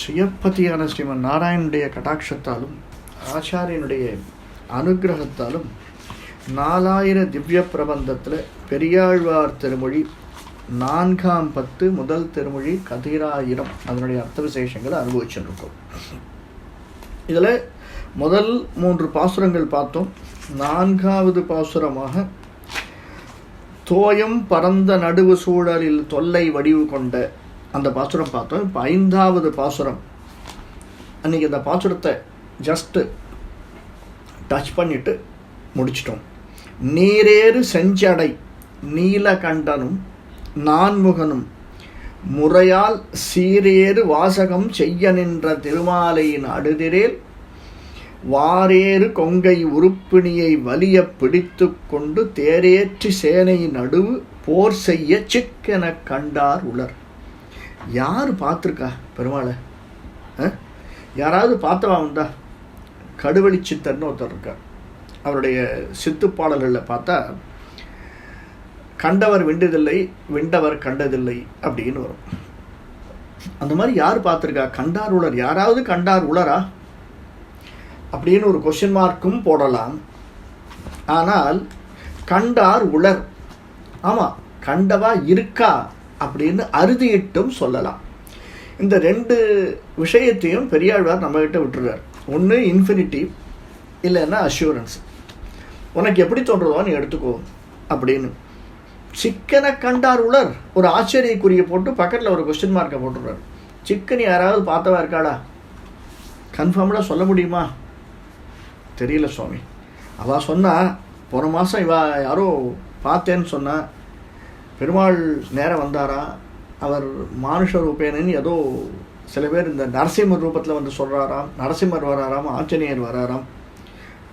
சுயப்பதியான ஸ்ரீமன் நாராயணனுடைய கடாட்சத்தாலும் ஆச்சாரியனுடைய அனுகிரகத்தாலும் 4000 திவ்ய பிரபந்தத்தில் பெரியாழ்வார் திருமொழி 4ஆம் பத்து முதல் திருமொழி கதிராயிரம் அதனுடைய அர்த்த விசேஷங்களை அனுபவிச்சுருக்கோம். இதில் முதல் 3 பாசுரங்கள் பார்த்தோம். 4ஆவது பாசுரமாக தோயம் பரந்த நடுவு சூழலில் தொல்லை வடிவு கொண்ட அந்த பாசுரம் பார்த்தோம். இப்போ 5ஆவது பாசுரம். அன்றைக்கி அந்த பாசுரத்தை ஜஸ்ட்டு டச் பண்ணிவிட்டு முடிச்சிட்டோம். நீரேறு செஞ்சடை நீலகண்டனும் நான்முகனும் முறையால் சீரேறு வாசகம் செய்ய நின்ற திருமாலையின் அடுதிரேல் வாரேறு கொங்கை உருப்பிணியை வலிய பிடித்து கொண்டு தேரேற்றி சேனை நடுவு போர் செய்ய சிக்கென கண்டார் உலர். யார் பார்த்துருக்கா பெருமாளை? யாராவது பார்த்தவா உண்டா? கடுவெளி சித்தர்னு ஒருத்தர் இருக்கார். அவருடைய சித்துப்பாடல்களில் பார்த்தா கண்டவர் விண்டதில்லை விண்டவர் கண்டதில்லை அப்படின்னு வரும். அந்த மாதிரி யார் பார்த்துருக்கா? கண்டார் உலர். யாராவது கண்டார் உலரா அப்படின்னு ஒரு கொஸ்டின் மார்க்கும் போடலாம். ஆனால் கண்டார் உலர், ஆமாம் கண்டவா இருக்கா அப்படின்னு அறுதியிட்டும் சொல்லலாம். இந்த 2 விஷயத்தையும் பெரியாழ்வார் நம்மகிட்ட விட்டுருக்கார். ஒன்று இன்ஃபினிட்டிவ், இல்லைன்னா அஷ்யூரன்ஸ். உனக்கு எப்படி தோன்றதோ நீ எடுத்துக்கோ அப்படின்னு. சிக்கனை கண்டார் உலர் ஒரு ஆச்சரியக்குறியை போட்டு பக்கத்தில் ஒரு கொஸ்டின் மார்க்கை போட்டுடுறார். சிக்கன் யாராவது பார்த்தவா இருக்காடா? கன்ஃபார்ம்டாக சொல்ல முடியுமா? தெரியல சுவாமி. அவள் சொன்னா போன மாதம் யாரோ பார்த்தேன்னு சொன்னா, பெருமாள் நேரம் வந்தாரா, அவர் மானுஷ ரூபேனன்னு ஏதோ சில பேர் இந்த நரசிம்மர் ரூபத்தில் வந்து சொல்கிறாராம். நரசிம்மர் வராராம், ஆஞ்சநேயர் வராராம்.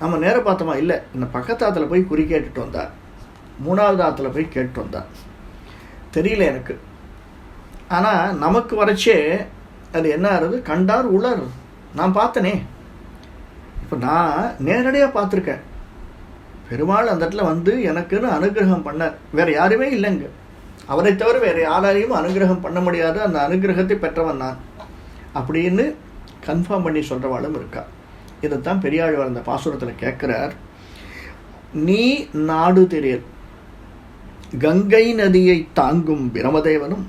நம்ம நேரம் பார்த்தோமா? இல்லை, இந்த பக்கத்து ஆற்றுல போய் குறி கேட்டுட்டு வந்தார், 3ஆவது ஆற்றுல போய் கேட்டு வந்தார். தெரியல எனக்கு. ஆனால் நமக்கு வரைச்சே அது என்ன ஆகுது? கண்டார் உலர். நான் பார்த்தனே. இப்போ நான் நேரடியாக பார்த்துருக்கேன். பெருமாள் அந்த இடத்துல வந்து எனக்குன்னு அனுகிரகம் பண்ணார். வேறு யாருமே இல்லைங்க. அவரை தவிர வேறு யாராலையும் அனுகிரகம் பண்ண முடியாது. அந்த அனுகிரகத்தை பெற்றவன் நான் அப்படின்னு கன்ஃபார்ம் பண்ணி சொல்கிறவாளும் இருக்கா. இதைத்தான் பெரியாழ்வார் அந்த பாசுரத்தில் கேட்குறார். நீ நாடு தெரியல் கங்கை நதியை தாங்கும் பிரமதேவனும்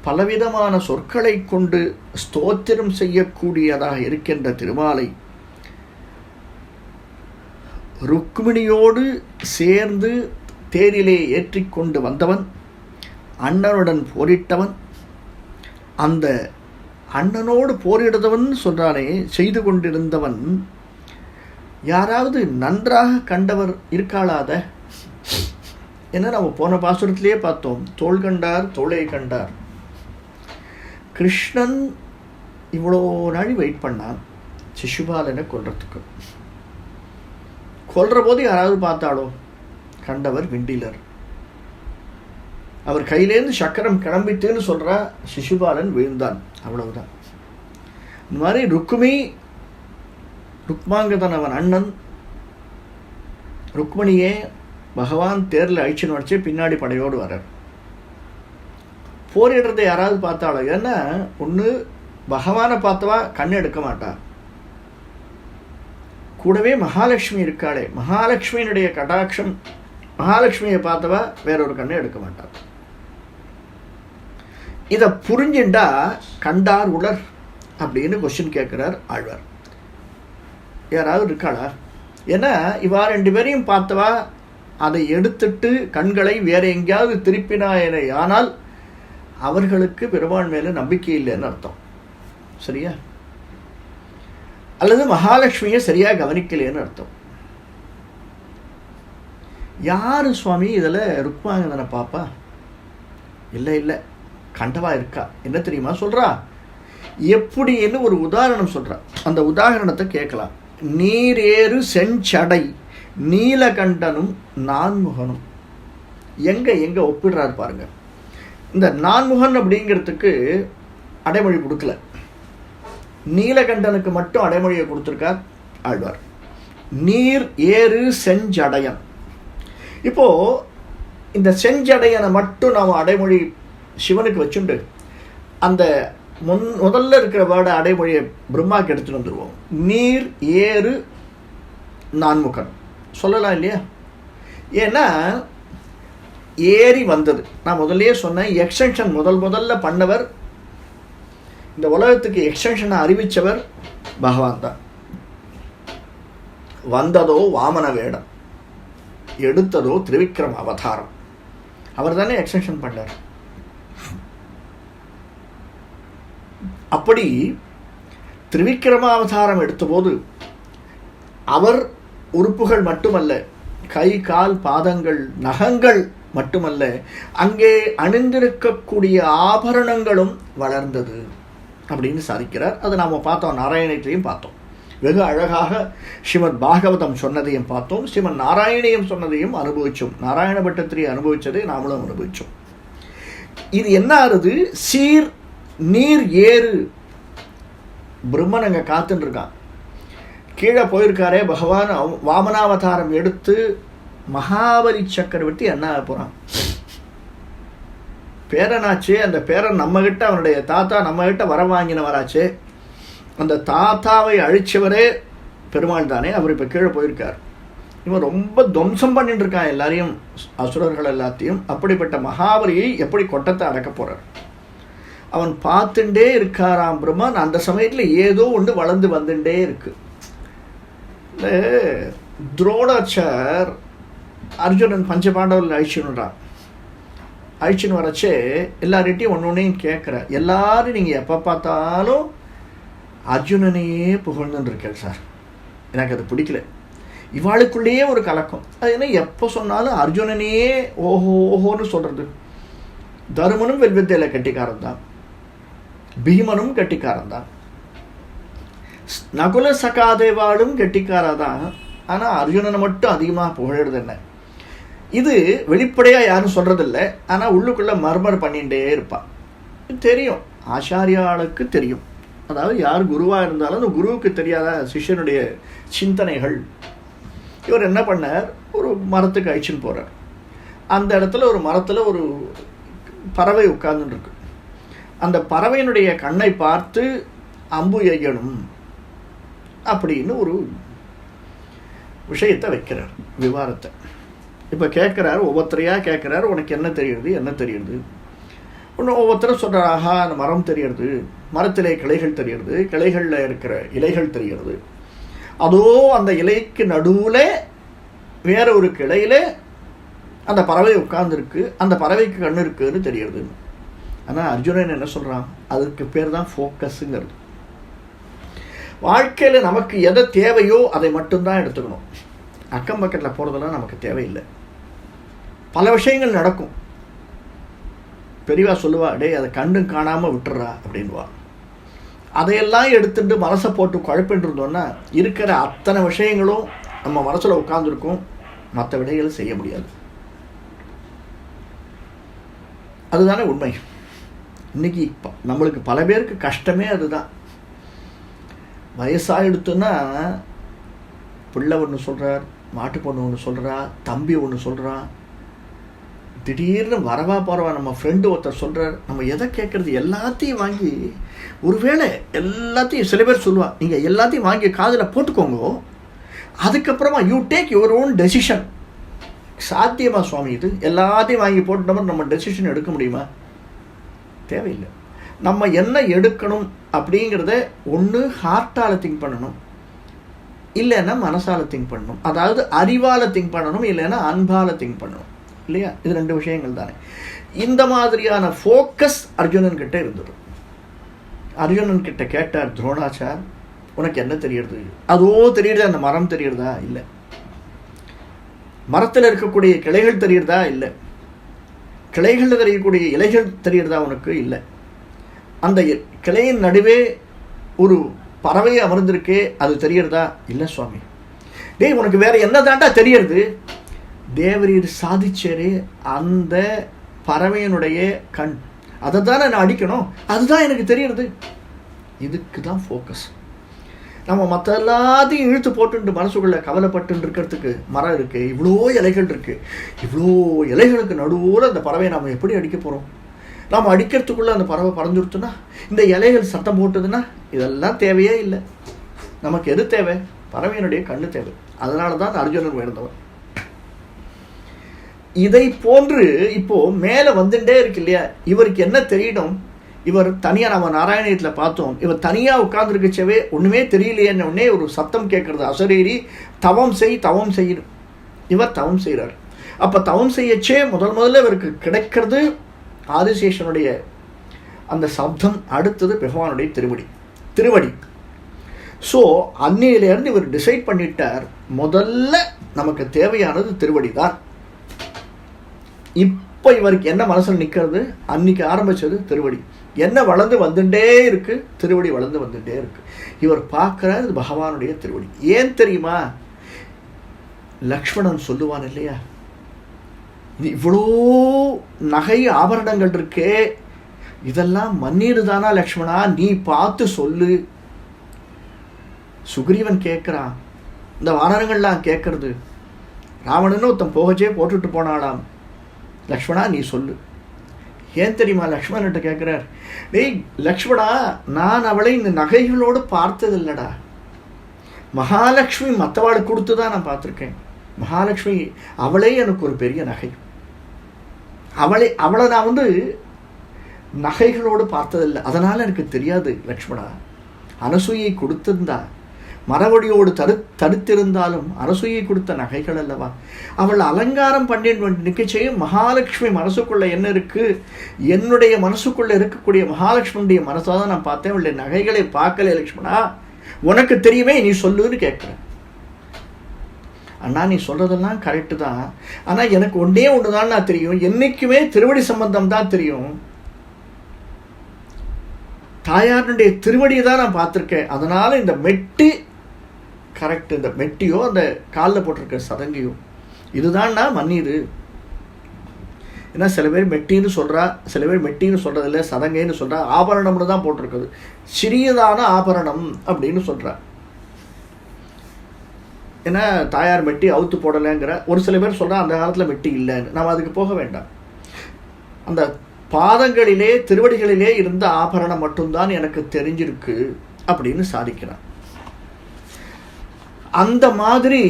பலவிதமான சொற்களை கொண்டு ஸ்தோத்திரம் செய்யக்கூடியதாக இருக்கின்ற திருமாலை ருக்மிணியோடு சேர்ந்து தேரிலே ஏற்றிக்கொண்டு வந்தவன், அண்ணனுடன் போரிட்டவன், அந்த அண்ணனோடு போரிடுதவன் சொல்றானே, செய்து கொண்டிருந்தவன் யாராவது நன்றாக கண்டவர் இருக்காளாத? ஏன்னா நம்ம போன பாசுரத்திலேயே பார்த்தோம், தோள் கண்டார் தோளை கண்டார். கிருஷ்ணன் இவ்வளோ நாள் வெயிட் பண்ணான் சிசுபாலனை கொல்றதுக்கு. கொல்ற போது யாராவது பார்த்தாலோ? கண்டவர் விண்டிலர். அவர் கையிலேருந்து சக்கரம் கிளம்பிட்டுன்னு சொல்கிறா, சிசுபாலன் விழுந்தான், அவ்வளவுதான். இந்த மாதிரி ருக்மாங்கதன் அவன் அண்ணன் ருக்மணியே பகவான் தேரில் அழிச்சுன்னு வச்சு பின்னாடி படையோடு வர்றார். போரிடுறதை யாராவது பார்த்தாலோ? ஏன்னா ஒன்று பகவானை பார்த்தவா கண்ணு எடுக்க மாட்டா. கூடவே மகாலட்சுமி இருக்காளே, மகாலட்சுமியினுடைய கடாட்சம், மகாலட்சுமியை பார்த்தவா வேறொரு கண்ணை எடுக்க மாட்டார். இதை புரிஞ்சுண்டா கண்டார் உலர் அப்படின்னு கொஸ்டின் கேட்குறார் ஆழ்வார். யாராவது இருக்காளா? ஏன்னா இவா 2 பேரையும் பார்த்தவா அதை எடுத்துட்டு கண்களை வேற எங்கேயாவது திருப்பினாயனை ஆனால் அவர்களுக்கு பெருமாள் மேலே நம்பிக்கை இல்லைன்னு அர்த்தம். சரியா? அல்லது மகாலட்சுமியை சரியாக கவனிக்கலைன்னு அர்த்தம். யாரு சுவாமி இதில் ருக்மாங்கதனை பாப்பா? இல்லை இல்லை, கண்டவா இருக்கா. என்ன தெரியுமா சொல்றா? எப்படின்னு ஒரு உதாரணம் சொல்றா. அந்த உதாரணத்தை கேட்கலாம். நீரேறு செஞ்சடை நீலகண்டனும் நான்முகனும். எங்க ஒப்பிடுறாரு பாருங்க. இந்த நான்முகன் அப்படிங்கிறதுக்கு அடைமொழி கொடுக்கல, நீலகண்டனுக்கு மட்டும் அடைமொழியை கொடுத்துருக்கார் ஆழ்வார். நீர் ஏறு செஞ்சடையன். இப்போ இந்த செஞ்சடையனை மட்டும் நாம் அடைமொழி சிவனுக்கு வச்சுண்டு அந்த முதல்ல இருக்கிற வேர்டை அடைமொழியை பிரம்மாக்கு எடுத்துட்டு வந்துடுவோம். நீர் ஏறு நான்முகன் சொல்லலாம் இல்லையா? ஏன்னா ஏறி வந்தது. நான் முதல்லயே சொன்னேன், எக்ஸ்டென்ஷன் முதல்ல பண்ணவர், இந்த உலகத்துக்கு எக்ஸ்டென்ஷனை அறிவிச்சவர் பகவான் தான். வந்ததோ வாமன வேடம், எடுத்ததோ திரிவிக்ரம அவதாரம். அவர் தானே எக்ஸ்டென்ஷன் பண்ணார். அப்படி திரிவிக்ரம அவதாரம் எடுத்தபோது அவர் உறுப்புகள் மட்டுமல்ல, கை கால் பாதங்கள் நகங்கள் மட்டுமல்ல, அங்கே அணிந்திருக்கக்கூடிய ஆபரணங்களும் வளர்ந்தது அப்படின்னு சாதிக்கிறார். அதை நாம் பார்த்தோம், நாராயணத்தையும் பார்த்தோம். வெகு அழகாக ஸ்ரீமத் பாகவதம் சொன்னதையும் பார்த்தோம், ஸ்ரீமத் நாராயணியம் சொன்னதையும் அனுபவிச்சோம். நாராயண பட்டத்திரி அனுபவிச்சதை நாமளும் அனுபவிச்சோம். இது என்ன ஆறுது? சீர் நீர் ஏறு. பிரம்மன் அங்கே காத்துன்னு இருக்கான். கீழே போயிருக்காரே பகவான், வாமனாவதாரம் எடுத்து மகாபலி சக்கரவர்த்தி என்ன ஆக போறான்? பேரனாச்சே. அந்த பேரன் நம்ம கிட்ட, அவனுடைய தாத்தா நம்ம கிட்ட வர வாங்கினவராச்சே. அந்த தாத்தாவை அழிச்சவரே பெருமாள் தானே. அவர் இப்போ கீழே போயிருக்கார். இவன் ரொம்ப துவம்சம் பண்ணிட்டு இருக்கான் எல்லாரையும், அசுரர்கள் எல்லாத்தையும். அப்படிப்பட்ட மகாபலியை எப்படி கொட்டத்தை அடக்க போறார்? அவன் பார்த்துட்டே இருக்காராம் பிரம்மன். அந்த சமயத்தில் ஏதோ ஒன்று வளர்ந்து வந்துட்டே இருக்கு. துரோணாச்சார் அர்ஜுனன் பஞ்ச பாண்டவர்கள் அழிச்சுன்னுறான். அழிச்சுன்னு வரச்சே எல்லார்கிட்டையும் ஒன்று ஒன்றையும் கேட்குற. எல்லாரும் நீங்கள் எப்போ பார்த்தாலும் அர்ஜுனனையே புகழ்ந்துன்னு இருக்கேன் சார், எனக்கு அது பிடிக்கல. இவாளுக்குள்ளேயே ஒரு கலக்கம். அது என்ன, எப்போ சொன்னாலும் அர்ஜுனனையே ஓஹோ ஓஹோன்னு சொல்கிறது. தருமனும் வெல்வித்தையில் கட்டிக்காரன் தான், பீமனும் கட்டிக்காரன் தான், நகுல சகாதேவாளும் கெட்டிக்காரதான். ஆனால் அர்ஜுனனை மட்டும் அதிகமாக புகழறது என்ன? இது வெளிப்படையாக யாரும் சொல்கிறதில்ல, ஆனால் உள்ளுக்குள்ளே மர்மர் பண்ணிகிட்டே இருப்பான். தெரியும், ஆச்சாரியாளுக்கு தெரியும். அதாவது யார் குருவாக இருந்தாலும் அந்த குருவுக்கு தெரியாத சிஷ்யனுடைய சிந்தனைகள். இவர் என்ன பண்ணார், ஒரு மரத்துக்கு அழிச்சுன்னு போகிறார். அந்த இடத்துல ஒரு மரத்தில் ஒரு பறவை உட்கார்ந்துட்டு இருக்கு. அந்த பறவையினுடைய கண்ணை பார்த்து அம்பு எய்யணும் அப்படின்னு ஒரு விஷயத்தை வைக்கிறார், விவாதத்தை. இப்போ கேட்குறாரு, ஒவ்வொருத்தரையாக கேட்குறாரு, உனக்கு என்ன தெரியுது என்ன தெரியுது? ஒன்று ஒவ்வொருத்தரும் சொல்கிறார், ஆஹா அந்த மரம் தெரியுது, மரத்திலே கிளைகள் தெரியுது, கிளைகளில் இருக்கிற இலைகள் தெரிகிறது, அதோ அந்த இலைக்கு நடுவில் வேற ஒரு கிளையில் அந்த பறவை உட்கார்ந்துருக்கு, அந்த பறவைக்கு கண்ணு இருக்குன்னு தெரியுது. ஆனால் அர்ஜுனன் என்ன சொல்கிறான், அதுக்கு பேர் தான் ஃபோக்கஸுங்கிறது. வாழ்க்கையில் நமக்கு எதை தேவையோ அதை மட்டும்தான் எடுத்துக்கணும். அக்கம் பக்கத்தில் போகிறதெல்லாம் நமக்கு தேவையில்லை. பல விஷயங்கள் நடக்கும். பெரியவா சொல்லுவா, டே அதை கண்டும் காணாமல் விட்டுறா அப்படின்வா. அதையெல்லாம் எடுத்துட்டு மனசை போட்டு குழப்பின்னு இருந்தோன்னா இருக்கிற அத்தனை விஷயங்களும் நம்ம மனசில் உட்கார்ந்துருக்கும், மற்ற விடைகளை செய்ய முடியாது. அதுதானே உண்மை. இன்னைக்கு நம்மளுக்கு பல பேருக்கு கஷ்டமே அதுதான். வயசாகிடுத்துன்னா பிள்ளை ஒன்று சொல்கிறார், மாட்டு பொண்ணு ஒன்று சொல்கிறா, தம்பி ஒன்று சொல்கிறான், திடீர்னு வரவா போகிறவா நம்ம ஃப்ரெண்டு ஒருத்தர் சொல்கிறார். நம்ம எதை கேட்குறது? எல்லாத்தையும் வாங்கி, ஒருவேளை எல்லாத்தையும் சில பேர் சொல்லுவாள், நீங்கள் எல்லாத்தையும் வாங்கி காதில் போட்டுக்கோங்க, அதுக்கப்புறமா you take your own decision. சாத்தியமா சுவாமி இது? எல்லாத்தையும் வாங்கி போட்டுட்டோம்னா நம்ம டெசிஷன் எடுக்க முடியுமா? தேவையில்லை. நம்ம என்ன எடுக்கணும் அப்படிங்கிறத ஒன்று ஹார்ட்டால் திங்க் பண்ணணும், இல்லைன்னா மனசால் திங்க் பண்ணணும். அதாவது அறிவால் திங்க் பண்ணணும், இல்லைன்னா அன்பால் திங்க் பண்ணணும், இல்லையா? இது ரெண்டு விஷயங்கள் தானே. இந்த மாதிரியான ஃபோக்கஸ் அர்ஜுனன் கிட்ட இருந்தது. அர்ஜுனன் கிட்ட கேட்டார் துரோணாச்சார், உனக்கு என்ன தெரியுது? அதோ தெரியுதா அந்த மரம் தெரியுறதா? இல்லை. மரத்தில் இருக்கக்கூடிய கிளைகள் தெரியுறதா? இல்லை. கிளைகளில் தெரியக்கூடிய இலைகள் தெரியுறதா உனக்கு? இல்லை. அந்த கிளையின் நடுவே ஒரு பறவை அமர்ந்திருக்கே, அது தெரியுறதா? இல்லை சுவாமி. டேய், உனக்கு வேற என்ன தாண்டா தெரியுறது? தேவரீர் சாதிச்சேரே அந்த பறவையினுடைய கண், அதை தானே நான் அடிக்கணும், அதுதான் எனக்கு தெரியுறது. இதுக்கு தான் ஃபோக்கஸ். நம்ம மற்ற எல்லாத்தையும் இழுத்து போட்டு மனசுக்குள்ளே கவலைப்பட்டு இருக்கிறதுக்கு மரம் இருக்குது, இவ்வளோ இலைகள் இருக்குது, இவ்வளோ இலைகளுக்கு நடுவில் அந்த பறவையை நாம் எப்படி அடிக்க போகிறோம்? நாம் அடிக்கிறதுக்குள்ளே அந்த பறவை பறந்துடுத்துனா, இந்த இலைகள் சத்தம் போட்டுதுன்னா, இதெல்லாம் தேவையே இல்லை. நமக்கு எது தேவை? பறவையினுடைய கண்ணு தேவை. அதனால தான் அர்ஜுனன் உயர்ந்தவன். இதை போன்று இப்போ மேலே வந்துட்டே இருக்கு இல்லையா? இவருக்கு என்ன தெரியணும்? இவர் தனியாக, நம்ம நாராயணத்தில் பார்த்தோம், இவர் தனியாக உட்கார்ந்துருக்கச்சவே ஒன்றுமே தெரியலையேன்னு உடனே ஒரு சத்தம் கேட்கறது, அசரீரி தவம் செய், தவம் செய்யணும். இவர் தவம் செய்கிறார். அப்போ தவம் செய்யச்சே முதல்ல இவருக்கு கிடைக்கிறது ஆதிசேஷனுடைய அந்த சப்தம். அடுத்தது பகவானுடைய திருவடி. ஸோ அன்னையிலேருந்து இவர் டிசைட் பண்ணிட்டார், முதல்ல நமக்கு தேவையானது திருவடி தான். இப்போ இவருக்கு என்ன மனசில் நிற்கிறது? அன்னைக்கு ஆரம்பித்தது திருவடி. என்ன வளர்ந்து வந்துட்டே இருக்கு? திருவடி வளர்ந்து வந்துட்டே இருக்கு. இவர் பார்க்குறாரு பகவானுடைய திருவடி. ஏன் தெரியுமா? லக்ஷ்மணன் சொல்லுவான் இல்லையா, இவ்வளோ நகை ஆபரணங்கள் இருக்கே, இதெல்லாம் மண்ணீர் தானா லக்ஷ்மணா? நீ பார்த்து சொல்லு. சுக்ரீவன் கேட்குறான், இந்த வானரங்கள்லாம் கேட்கறது, ராவணன்னு ஒருத்தன் போகச்சே போட்டுட்டு போனாலாம், லக்ஷ்மணா நீ சொல்லு. ஏன் தெரியுமா லக்ஷ்மணன்கிட்ட கேட்குறார், டேய் லக்ஷ்மணா, நான் அவளை இந்த நகைகளோடு பார்த்ததில்லடா. மகாலட்சுமி மற்றவாளுக்கு கொடுத்து தான் நான் பார்த்துருக்கேன். மகாலட்சுமி அவளே எனக்கு ஒரு பெரிய நகை. அவளை நான் நகைகளோடு பார்த்ததில்லை, அதனால் எனக்கு தெரியாது லக்ஷ்மணா. அனசூயை கொடுத்திருந்தா, மரவழியோடு தடுத்திருந்தாலும் அரசூயை கொடுத்த நகைகள் அல்லவா. அவள் அலங்காரம் பண்ணிட்டு நிற்கச்சேயும் மகாலட்சுமி மனசுக்குள்ள என்ன இருக்கு, என்னுடைய மனசுக்குள்ள இருக்கக்கூடிய மகாலட்சுமியுடைய மனசாக தான் நான் பார்த்தேன். அவளுடைய நகைகளை பார்க்கல லக்ஷ்மணா, உனக்கு தெரியுமே, நீ சொல்லுன்னு கேட்குறேன். அண்ணா நீ சொல்றதெல்லாம் கரெக்டு தான், ஆனால் எனக்கு ஒன்றே ஒன்று தான் நான் தெரியும், என்னைக்குமே திருவடி சம்பந்தம் தான் தெரியும். தாயாருடைய திருவடியை தான் நான் பார்த்துருக்கேன். அதனால இந்த மெட்டி கரெக்ட், இந்த மெட்டியோ அந்த காலில் போட்டிருக்க சதங்கையோ இதுதான் நான் மன்னிது. ஏன்னா சில பேர் மெட்டின்னு சொல்கிறா, சில பேர் மெட்டின்னு சொல்கிறதில்ல, சதங்கைன்னு சொல்கிறா, ஆபரணம்னு தான் போட்டிருக்குது, சிறியதான ஆபரணம் அப்படின்னு சொல்கிறா. ஏன்னா தாயார் மெட்டி அவுத்து போடலைங்கிற ஒரு சில பேர் சொல்கிறா, அந்த காலத்தில் மெட்டி இல்லைன்னு. நம்ம அதுக்கு போக வேண்டாம். அந்த பாதங்களிலே திருவடிகளிலே இருந்த ஆபரணம் மட்டும்தான் எனக்கு தெரிஞ்சிருக்கு அப்படின்னு சாதிக்கிறான். அந்த மாதிரி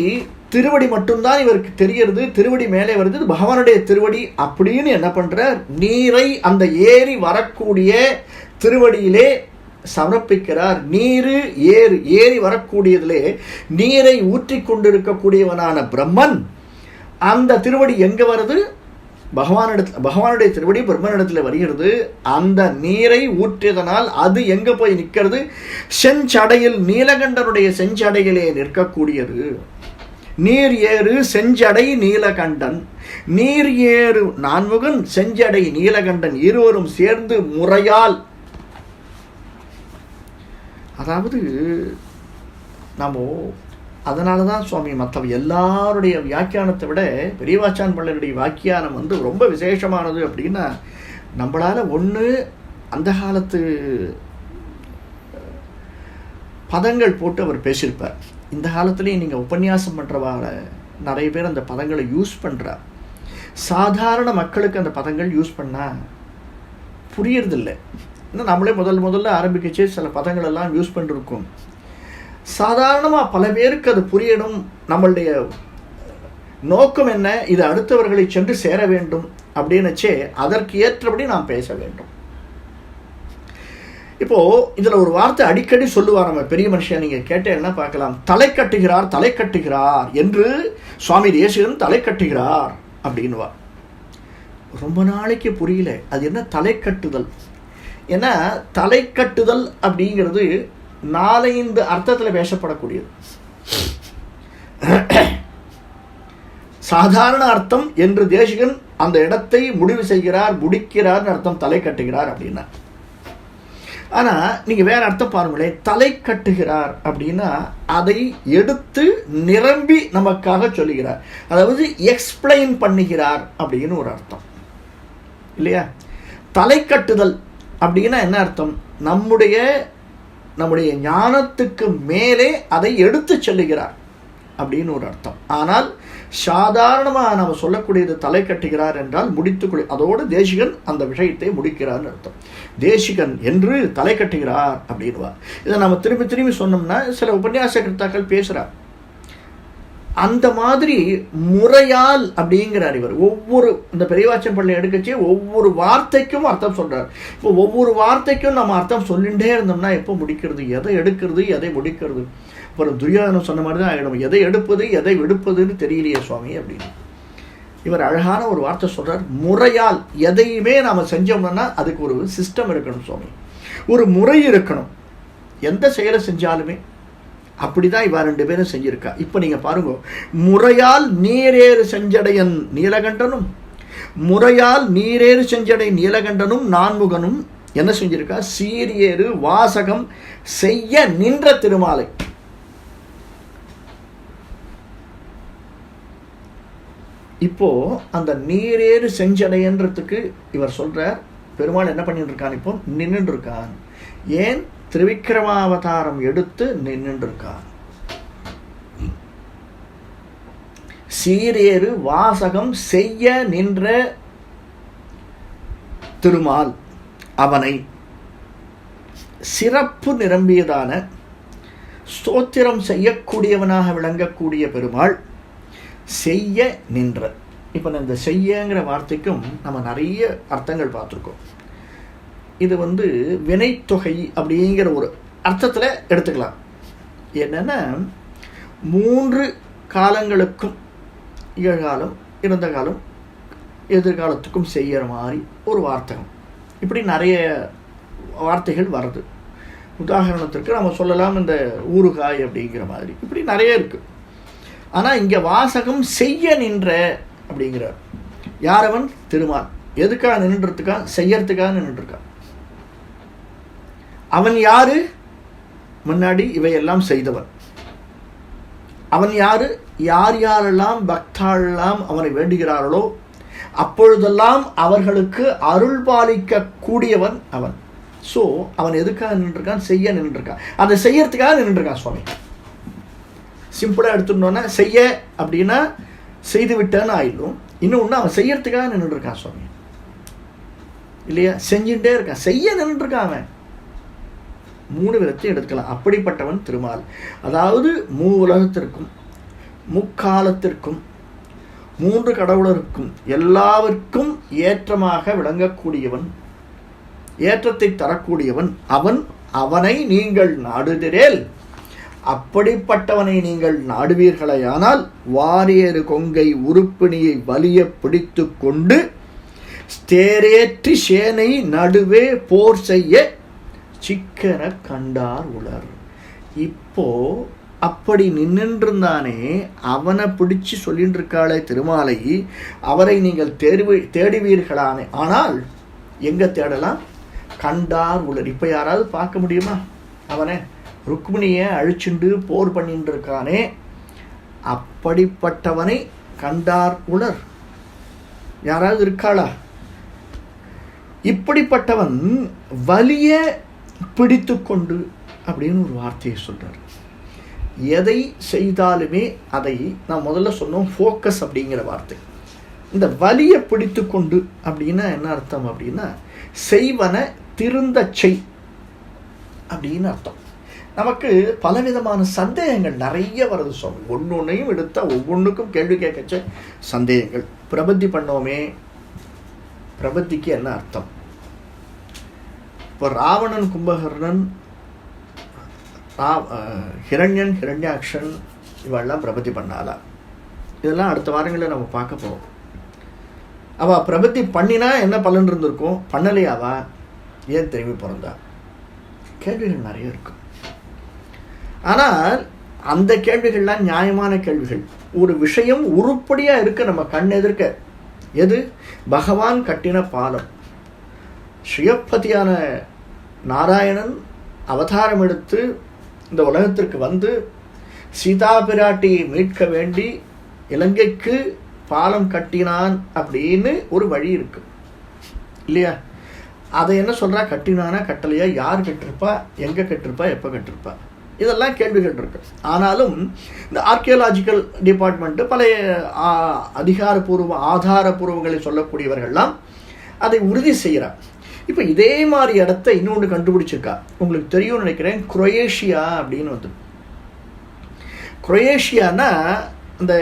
திருவடி மட்டும்தான் இவருக்கு தெரியறது. திருவடி மேலே வருது, பகவானுடைய திருவடி அப்படின்னு என்ன பண்றார், நீரை அந்த ஏறி வரக்கூடிய திருவடியிலே சமர்ப்பிக்கிறார். ஏறி வரக்கூடியதிலே நீரை ஊற்றி கொண்டிருக்கக்கூடியவனான பிரம்மன் அந்த திருவடி எங்க வருது? பகவானுடைய திருவடி பிரம்மனிடத்தில் வருகிறது. அந்த நீரை ஊற்றியதனால் அது எங்க போய் நிற்கிறது? செஞ்சடையில், நீலகண்டனுடைய செஞ்சடையிலே நிற்கக்கூடியது. நீர் ஏறு செஞ்சடை நீலகண்டன், நீர் ஏறு நான்முகன் செஞ்சடை நீலகண்டன், இருவரும் சேர்ந்து முறையால், அதாவது நம்ம அதனால தான் சுவாமி மற்ற எல்லாருடைய வியாக்கியானத்தை விட பெரியவாச்சான் பிள்ளையுடைய வியாக்கியானம் ரொம்ப விசேஷமானது. அப்படின்னா நம்மளால் ஒன்று அந்த காலத்து பதங்கள் போட்டு அவர் பேசியிருப்பார். இந்த காலத்துலேயும் நீங்கள் உபன்யாசம் பண்ணுறவால நிறைய பேர் அந்த பதங்களை யூஸ் பண்ணுறார். சாதாரண மக்களுக்கு அந்த பதங்கள் யூஸ் பண்ணால் புரியறதில்லை. இன்னும் நம்மளே முதல்ல ஆரம்பிக்கச்சே சில பதங்கள் எல்லாம் யூஸ் பண்ணிருக்கோம். சாதாரணமாக பல பேருக்கு அது புரியணும். நம்மளுடைய நோக்கம் என்ன, இது அடுத்தவர்களை சென்று சேர வேண்டும் அப்படின்னுச்சே அதற்கு ஏற்றபடி நாம் பேச வேண்டும். இப்போ இதுல ஒரு வார்த்தை அடிக்கடி சொல்லுவார் நம்ம பெரிய மனுஷன், நீங்க கேட்டேன்னா பார்க்கலாம், தலை கட்டுகிறார் என்று சுவாமி தேசிகன் தலை கட்டுகிறார் அப்படின்னுவா. ரொம்ப நாளைக்கு புரியல அது என்ன தலை கட்டுதல். ஏன்னா தலை கட்டுதல் அப்படிங்கிறது 4-5 அர்த்தத்தில் பேசப்படக்கூடியது. சாதாரண அர்த்தம் என்று தேசிகன் அந்த இடத்தை முடிவு செய்கிறார், முடிக்கிறார் அர்த்தம், தலை கட்டுகிறார் அப்படின்னா. ஆனா நீங்க வேற அர்த்தம் பாருங்களேன், தலை கட்டுகிறார் அப்படின்னா அதை எடுத்து நிரம்பி நமக்காக சொல்லுகிறார், அதாவது எக்ஸ்பிளைன் பண்ணுகிறார் அப்படின்னு ஒரு அர்த்தம் இல்லையா. தலை கட்டுதல் அப்படின்னா என்ன அர்த்தம், நம்முடைய ஞானத்துக்கு மேலே அதை எடுத்து செல்லுகிறார் அப்படின்னு ஒரு அர்த்தம். ஆனால் சாதாரணமாக நம்ம சொல்லக்கூடியது தலை கட்டுகிறார் என்றால் முடித்துக்கொள்ள, அதோடு தேசிகன் அந்த விஷயத்தை முடிக்கிறார்னு அர்த்தம். தேசிகன் என்று தலை கட்டுகிறார் அப்படின்வார். இதை நம்ம திரும்பி திரும்பி சொன்னோம்னா சில உபன்யாச கர்த்தாக்கள் பேசுகிறார். அந்த மாதிரி முறையால் அப்படிங்கிறார் இவர். ஒவ்வொரு இந்த பெரியவாச்சன் பள்ளி எடுக்கச்சே ஒவ்வொரு வார்த்தைக்கும் அர்த்தம் சொல்றார். இப்போ ஒவ்வொரு வார்த்தைக்கும் நம்ம அர்த்தம் சொல்லிகிட்டே இருந்தோம்னா எப்போ முடிக்கிறது, எதை எடுக்கிறது, எதை முடிக்கிறது? அப்புறம் துரியோதனன் சொன்ன மாதிரி தான் ஆகிடும். எதை எடுப்பது எதை விடுப்பதுன்னு தெரியலையே சுவாமி அப்படின்னு. இவர் அழகான ஒரு வார்த்தை சொல்றார். முறையால் எதையுமே நாம் செஞ்சோம்னா அதுக்கு ஒரு சிஸ்டம் இருக்கணும் சுவாமி, ஒரு முறை இருக்கணும். எந்த செயலை செஞ்சாலுமே அப்படிதான் இவா 2 பேரும் செஞ்சிருக்கா. இப்போ நீங்க பாருங்க, முறையால் நீரேறு செஞ்சடையன் நீலகண்டனும், முறையால் நீரேறு செஞ்சடை நீலகண்டனும் நான்முகனும் என்ன செஞ்சிருக்கா? சீரியேறு வாசகம் செய்ய நின்ற திருமாலை. இப்போ அந்த நீரேறு செஞ்சடைன்றதுக்கு இவர் சொல்றார், பெருமாள் என்ன பண்ணிட்டு இருக்கான்? இப்போ நின்று இருக்கான். ஏன்? திருவிக்கிரமாவதாரம் எடுத்து நின்று இருக்கான். சீரேறு வாசகம் செய்ய நின்ற திருமால் அவனை சிறப்பு நிரம்பியதான ஸ்தோத்திரம் செய்யக்கூடியவனாக விளங்கக்கூடிய பெருமாள் செய்ய நின்ற. இப்போ இந்த செய்யங்கிற வார்த்தைக்கும் நம்ம நிறைய அர்த்தங்கள் பார்த்துருக்கோம். இது வினைத்தொகை அப்படிங்கிற ஒரு அர்த்தத்தில் எடுத்துக்கலாம். என்னன்னா 3 காலங்களுக்கும், நிகழ்காலம், இறந்த காலம், எதிர்காலத்துக்கும் செய்கிற மாதிரி ஒரு வார்த்தகம். இப்படி நிறைய வார்த்தைகள் வருது. உதாரணத்திற்கு நம்ம சொல்லலாம் இந்த ஊறுகாய் அப்படிங்கிற மாதிரி, இப்படி நிறைய இருக்கு. ஆனால் இங்கே வாசகம் செய்ய நின்ற அப்படிங்கிறார். யார் அவன்? திருமால். எதுக்காக நின்றுட்டுருக்கா? செய்யறதுக்காக நின்றுட்டுருக்கான். அவன் யாரு? முன்னாடி இவையெல்லாம் செய்தவன். அவன் யாரு? யார் யாரெல்லாம் பக்தாளெல்லாம் அவனை வேண்டுகிறார்களோ அப்பொழுதெல்லாம் அவர்களுக்கு அருள் பாலிக்க கூடியவன் அவன். ஸோ அவன் எதுக்காக நின்றுருக்கான்? செய்ய நின்றுருக்கான். அதை செய்யறதுக்காக நின்றுருக்கான் சுவாமி. சிம்பிளாக எடுத்துட்டோன்னா செய்ய அப்படின்னா செய்து விட்டேன்னு ஆயிடும். இன்னொன்று அவன் செய்யறதுக்காக நின்றுருக்கான் சுவாமி, இல்லையா? செஞ்சுட்டே இருக்கான், செய்ய நின்றுருக்கான் அவன். 3 விதத்தையும் எடுத்துக்கலாம். அப்படிப்பட்டவன் திருமால். அதாவது உலகத்திற்கும் முக்காலத்திற்கும் 3 கடவுளருக்கும் எல்லாருக்கும் ஏற்றமாக விளங்கக்கூடியவன், ஏற்றத்தை தரக்கூடியவன் அவன். அவனை நீங்கள் நாடுகிறேல், அப்படிப்பட்டவனை நீங்கள் நாடுவீர்களேயானால் வாரியரு கொங்கை உறுப்பினியை வலிய பிடித்து கொண்டு தேரேற்றி சேனை நடுவே போர் செய்ய சிக்கன கண்டார் உலர். இப்போ அப்படி நின்றுந்தானே அவனை பிடிச்சு சொல்லிட்டு இருக்காளே திருமாலை, அவரை நீங்கள் தேடுவீர்களானே. ஆனால் எங்க தேடலாம்? கண்டார் உலர். இப்ப யாராவது பார்க்க முடியுமா அவனை? ருக்மிணியை அழிச்சுண்டு போர் பண்ணிட்டு இருக்கானே, அப்படிப்பட்டவனை கண்டார் உலர். யாராவது இருக்காளா? இப்படிப்பட்டவன் வலிய பிடித்து கொண்டு அப்படின்னு ஒரு வார்த்தையை சொல்றார். எதை செய்தாலுமே அதை நான் முதல்ல சொன்னோம், ஃபோக்கஸ் அப்படிங்கிற வார்த்தை. இந்த வலிய பிடித்து கொண்டு அப்படின்னா என்ன அர்த்தம் அப்படின்னா செய்வன திருந்த செய் அப்படின்னு அர்த்தம். நமக்கு பலவிதமான சந்தேகங்கள் நிறைய வருது சுவாமி. ஒன்னொன்னையும் எடுத்தால் ஒவ்வொன்றுக்கும் கேள்வி கேட்கச்ச சந்தேகங்கள். பிரபத்தி பண்ணோமே, பிரபத்திக்கு என்ன அர்த்தம்? இப்போ ராவணன், கும்பகர்ணன், ஹிரண்யன், ஹிரண்யாக்ஷன் இவெல்லாம் பிரபத்தி பண்ணாலா? இதெல்லாம் அடுத்த வாரங்களில் நம்ம பார்க்க போகிறோம். அவள் பிரபத்தி பண்ணினா என்ன பலன் இருந்திருக்கும்? பண்ணலையாவா? ஏன் திரும்பி பிறந்தா? கேள்விகள் நிறைய இருக்கும். ஆனால் அந்த கேள்விகள்லாம் நியாயமான கேள்விகள். ஒரு விஷயம் உருப்படியாக இருக்க நம்ம கண் எதிர்க்க. எது? பகவான் கட்டின பாலம். ஸ்ரீயப்பதியான நாராயணன் அவதாரம் எடுத்து இந்த உலகத்திற்கு வந்து சீதா பிராட்டியை மீட்க வேண்டி இலங்கைக்கு பாலம் கட்டினான் அப்படின்னு ஒரு வழி இருக்கு இல்லையா? அதை என்ன சொல்றா? கட்டினானா கட்டலையா? யார் கட்டிருப்பா? எங்க கட்டிருப்பா? எப்போ கட்டிருப்பா? இதெல்லாம் கேள்விகள் இருக்கு. ஆனாலும் இந்த ஆர்கியோலாஜிக்கல் டிபார்ட்மெண்ட்டு பழைய ஆதாரபூர்வங்களை சொல்லக்கூடியவர்கள்லாம் அதை உறுதி செய்கிறார். இப்போ இதே மாதிரி இடத்த இன்னொன்று கண்டுபிடிச்சிருக்கா, உங்களுக்கு தெரியும்னு நினைக்கிறேன், குரோயேஷியா அப்படின்னு வந்து. குரோயேஷியானா அந்த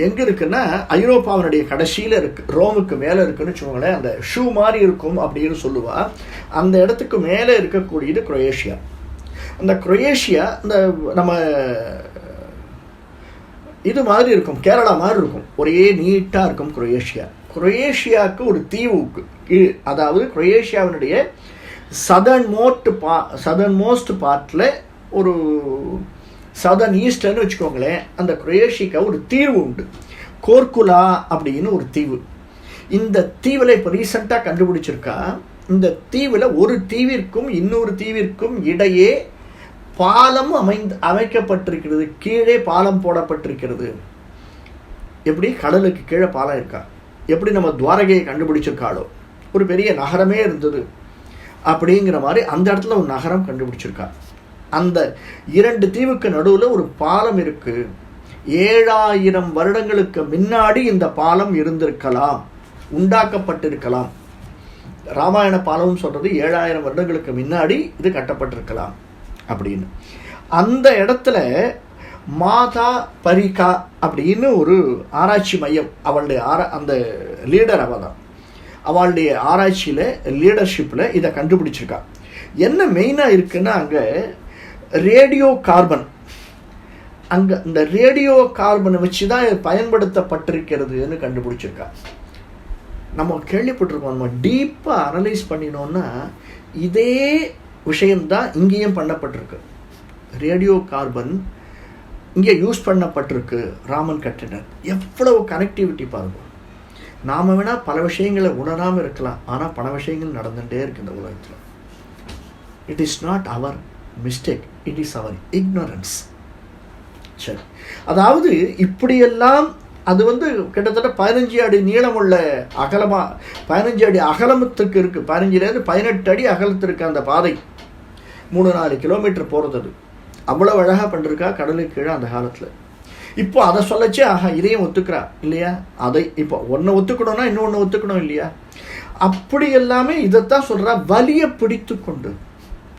எங்கே இருக்குன்னா ஐரோப்பாவினுடைய கடைசியில் இருக்குது, ரோமுக்கு மேலே இருக்குன்னு வச்சுக்கோங்களேன். அந்த ஷூ மாதிரி இருக்கும் அப்படின்னு சொல்லுவா. அந்த இடத்துக்கு மேலே இருக்கக்கூடியது குரோயேஷியா. அந்த குரோயேஷியா இந்த நம்ம இது மாதிரி இருக்கும், கேரளா மாதிரி இருக்கும், ஒரே நீட்டாக இருக்கும் குரோயேஷியா. குரோயேஷியாவுக்கு ஒரு தீவுக்கு, அதாவது குரோயேஷியாவினுடைய சதர்ன் மோஸ்ட் பார்ட்டில் ஒரு சதர்ன் ஈஸ்டர்னு வச்சுக்கோங்களேன், அந்த குரோயேஷியா ஒரு தீவு உண்டு, கோர்குலா அப்படின்னு ஒரு தீவு. இந்த தீவில் இப்போ ரீசெண்டாக கண்டுபிடிச்சிருக்கா, இந்த தீவில் ஒரு தீவிற்கும் இன்னொரு தீவிற்கும் இடையே பாலம் அமைக்கப்பட்டிருக்கிறது, கீழே பாலம் போடப்பட்டிருக்கிறது. எப்படி கடலுக்கு கீழே பாலம் இருக்கா, எப்படி நம்ம துவாரகையை கண்டுபிடிச்சிருக்காளோ ஒரு பெரிய நகரமே இருந்தது அப்படிங்கிற மாதிரி அந்த இடத்துல ஒரு நகரம் கண்டுபிடிச்சிருக்கா. அந்த 2 தீவுக்கு நடுவில் ஒரு பாலம் இருக்கு. 7000 வருடங்களுக்கு முன்னாடி இந்த பாலம் இருந்திருக்கலாம், உண்டாக்கப்பட்டிருக்கலாம். ராமாயண பாலம் சொல்றது 7000 வருடங்களுக்கு முன்னாடி இது கட்டப்பட்டிருக்கலாம் அப்படின்னு. அந்த இடத்துல மாதா பரிகா அப்படின்னு ஒரு ஆராய்ச்சி மையம், அவளுடைய அந்த லீடர் அவள் தான், அவளுடைய ஆராய்ச்சியில் லீடர்ஷிப்பில் இதை கண்டுபிடிச்சிருக்கா. என்ன மெயினாக இருக்குன்னா அங்கே ரேடியோ கார்பன், அங்கே இந்த ரேடியோ கார்பனை வச்சு தான் பயன்படுத்தப்பட்டிருக்கிறதுன்னு கண்டுபிடிச்சிருக்கா. நம்ம கேள்விப்பட்டிருக்கோம், நம்ம டீப்பாக அனலைஸ் பண்ணினோன்னா இதே விஷயம்தான் இங்கேயும் பண்ணப்பட்டிருக்கு. ரேடியோ கார்பன் இங்கே யூஸ் பண்ணப்பட்டிருக்கு ராமன் கட்டினர். எவ்வளவு கனெக்டிவிட்டி பாருங்க. நாம் வேணால் பல விஷயங்களை உணராமல் இருக்கலாம், ஆனால் பல விஷயங்கள் நடந்துகிட்டே இருக்கு இந்த உலகத்தில். It is not our mistake, it is our ignorance. சரி, அதாவது இப்படியெல்லாம் அது வந்து கிட்டத்தட்ட 15 அடி நீளமுள்ள அகலமாக 15 அடி அகலத்துக்கு இருக்குது. 15லேருந்து 18 அடி அகலத்திற்கு அந்த பாதை 3-4 கிலோமீட்டர் போகிறது. அது அவ்வளோ அழகாக பண்ணிருக்கா கடலுக்கு கீழே அந்த காலத்தில். இப்போ அதை சொல்லச்சு, ஆஹா இதையும் ஒத்துக்கிறா இல்லையா, அதை இப்போ ஒன்று ஒத்துக்கணும்னா இன்னொன்று ஒத்துக்கணும் இல்லையா. அப்படி எல்லாமே இதைத்தான் சொல்கிறா, வலியை பிடித்து கொண்டு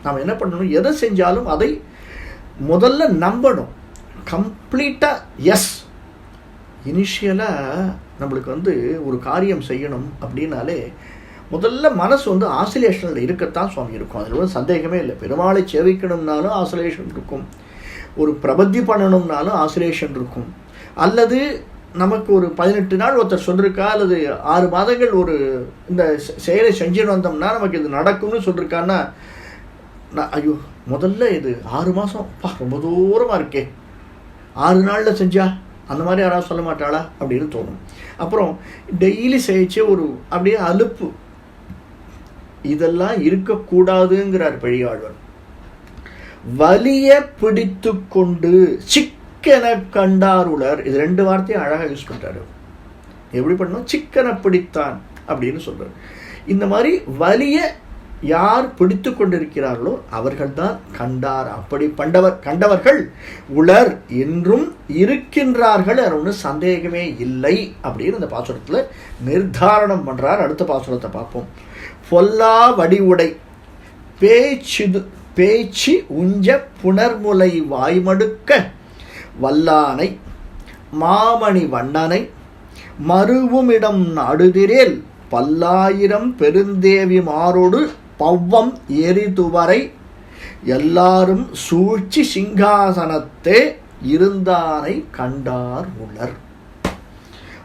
நாம் என்ன பண்ணணும், எதை செஞ்சாலும் அதை முதல்ல நம்பணும் கம்ப்ளீட்டாக. எஸ், இனிஷியலாக நம்மளுக்கு வந்து ஒரு காரியம் செய்யணும் அப்படின்னாலே முதல்ல மனசு வந்து ஆசிலேஷனில் இருக்கத்தான் சுவாமி இருக்கும், அதில் கூட சந்தேகமே இல்லை. பெருமாளை சேவிக்கணும்னாலும் ஆசிலேஷன் இருக்கும், ஒரு பிரபத்தி பண்ணணும்னாலும் ஆசிலேஷன் இருக்கும். அல்லது நமக்கு ஒரு 18 நாள் ஒருத்தர் சொல்லியிருக்கா, அல்லது 6 மாதங்கள் ஒரு இந்த செயலை செஞ்சுன்னு வந்தோம்னா நமக்கு இது நடக்கும்னு சொல்லியிருக்கான்னா, நான் ஐயோ முதல்ல இது 6 மாதம் ரொம்ப தூரமாக இருக்கே, 6 நாளில் செஞ்சா அந்த மாதிரி யாராவது சொல்ல மாட்டாளா அப்படின்னு தோணும். அப்புறம் டெய்லி செய்யச்சே ஒரு அப்படியே அலுப்பு, இதெல்லாம் இருக்கக்கூடாதுங்கிறார் பெரியாழ்வார். வலிய பிடித்து கொண்டு சிக்கன கண்டார் உலர், இது 2 வார்த்தையும் அழகாக யூஸ் பண்ணுறாரு. எப்படி பண்ணணும், சிக்கனை பிடித்தான் அப்படின்னு சொல்றாரு. இந்த மாதிரி வலிய யார் பிடித்து கொண்டிருக்கிறார்களோ அவர்கள்தான் கண்டார். அப்படி கண்டவர்கள் உலர் என்றும் இருக்கின்றார்கள், அது ஒன்றும் சந்தேகமே இல்லை அப்படின்னு இந்த பாசுரத்தில் நிர்தாரணம் பண்றார். அடுத்த பாசுரத்தை பார்ப்போம். பொல்லா வடிவுடை பேச்சு உஞ்ச புனர்முலை வாய்மடுக்க வல்லானை மாமணி வண்ணனை மருவுமிடம் நாடுதிரேல் பல்லாயிரம் பெருந்தேவி மாரோடு பவ்வம் எரிதுவரை எல்லாரும் சூழ்ச்சி சிங்காசனத்தே இருந்தானை கண்டார் உலர்.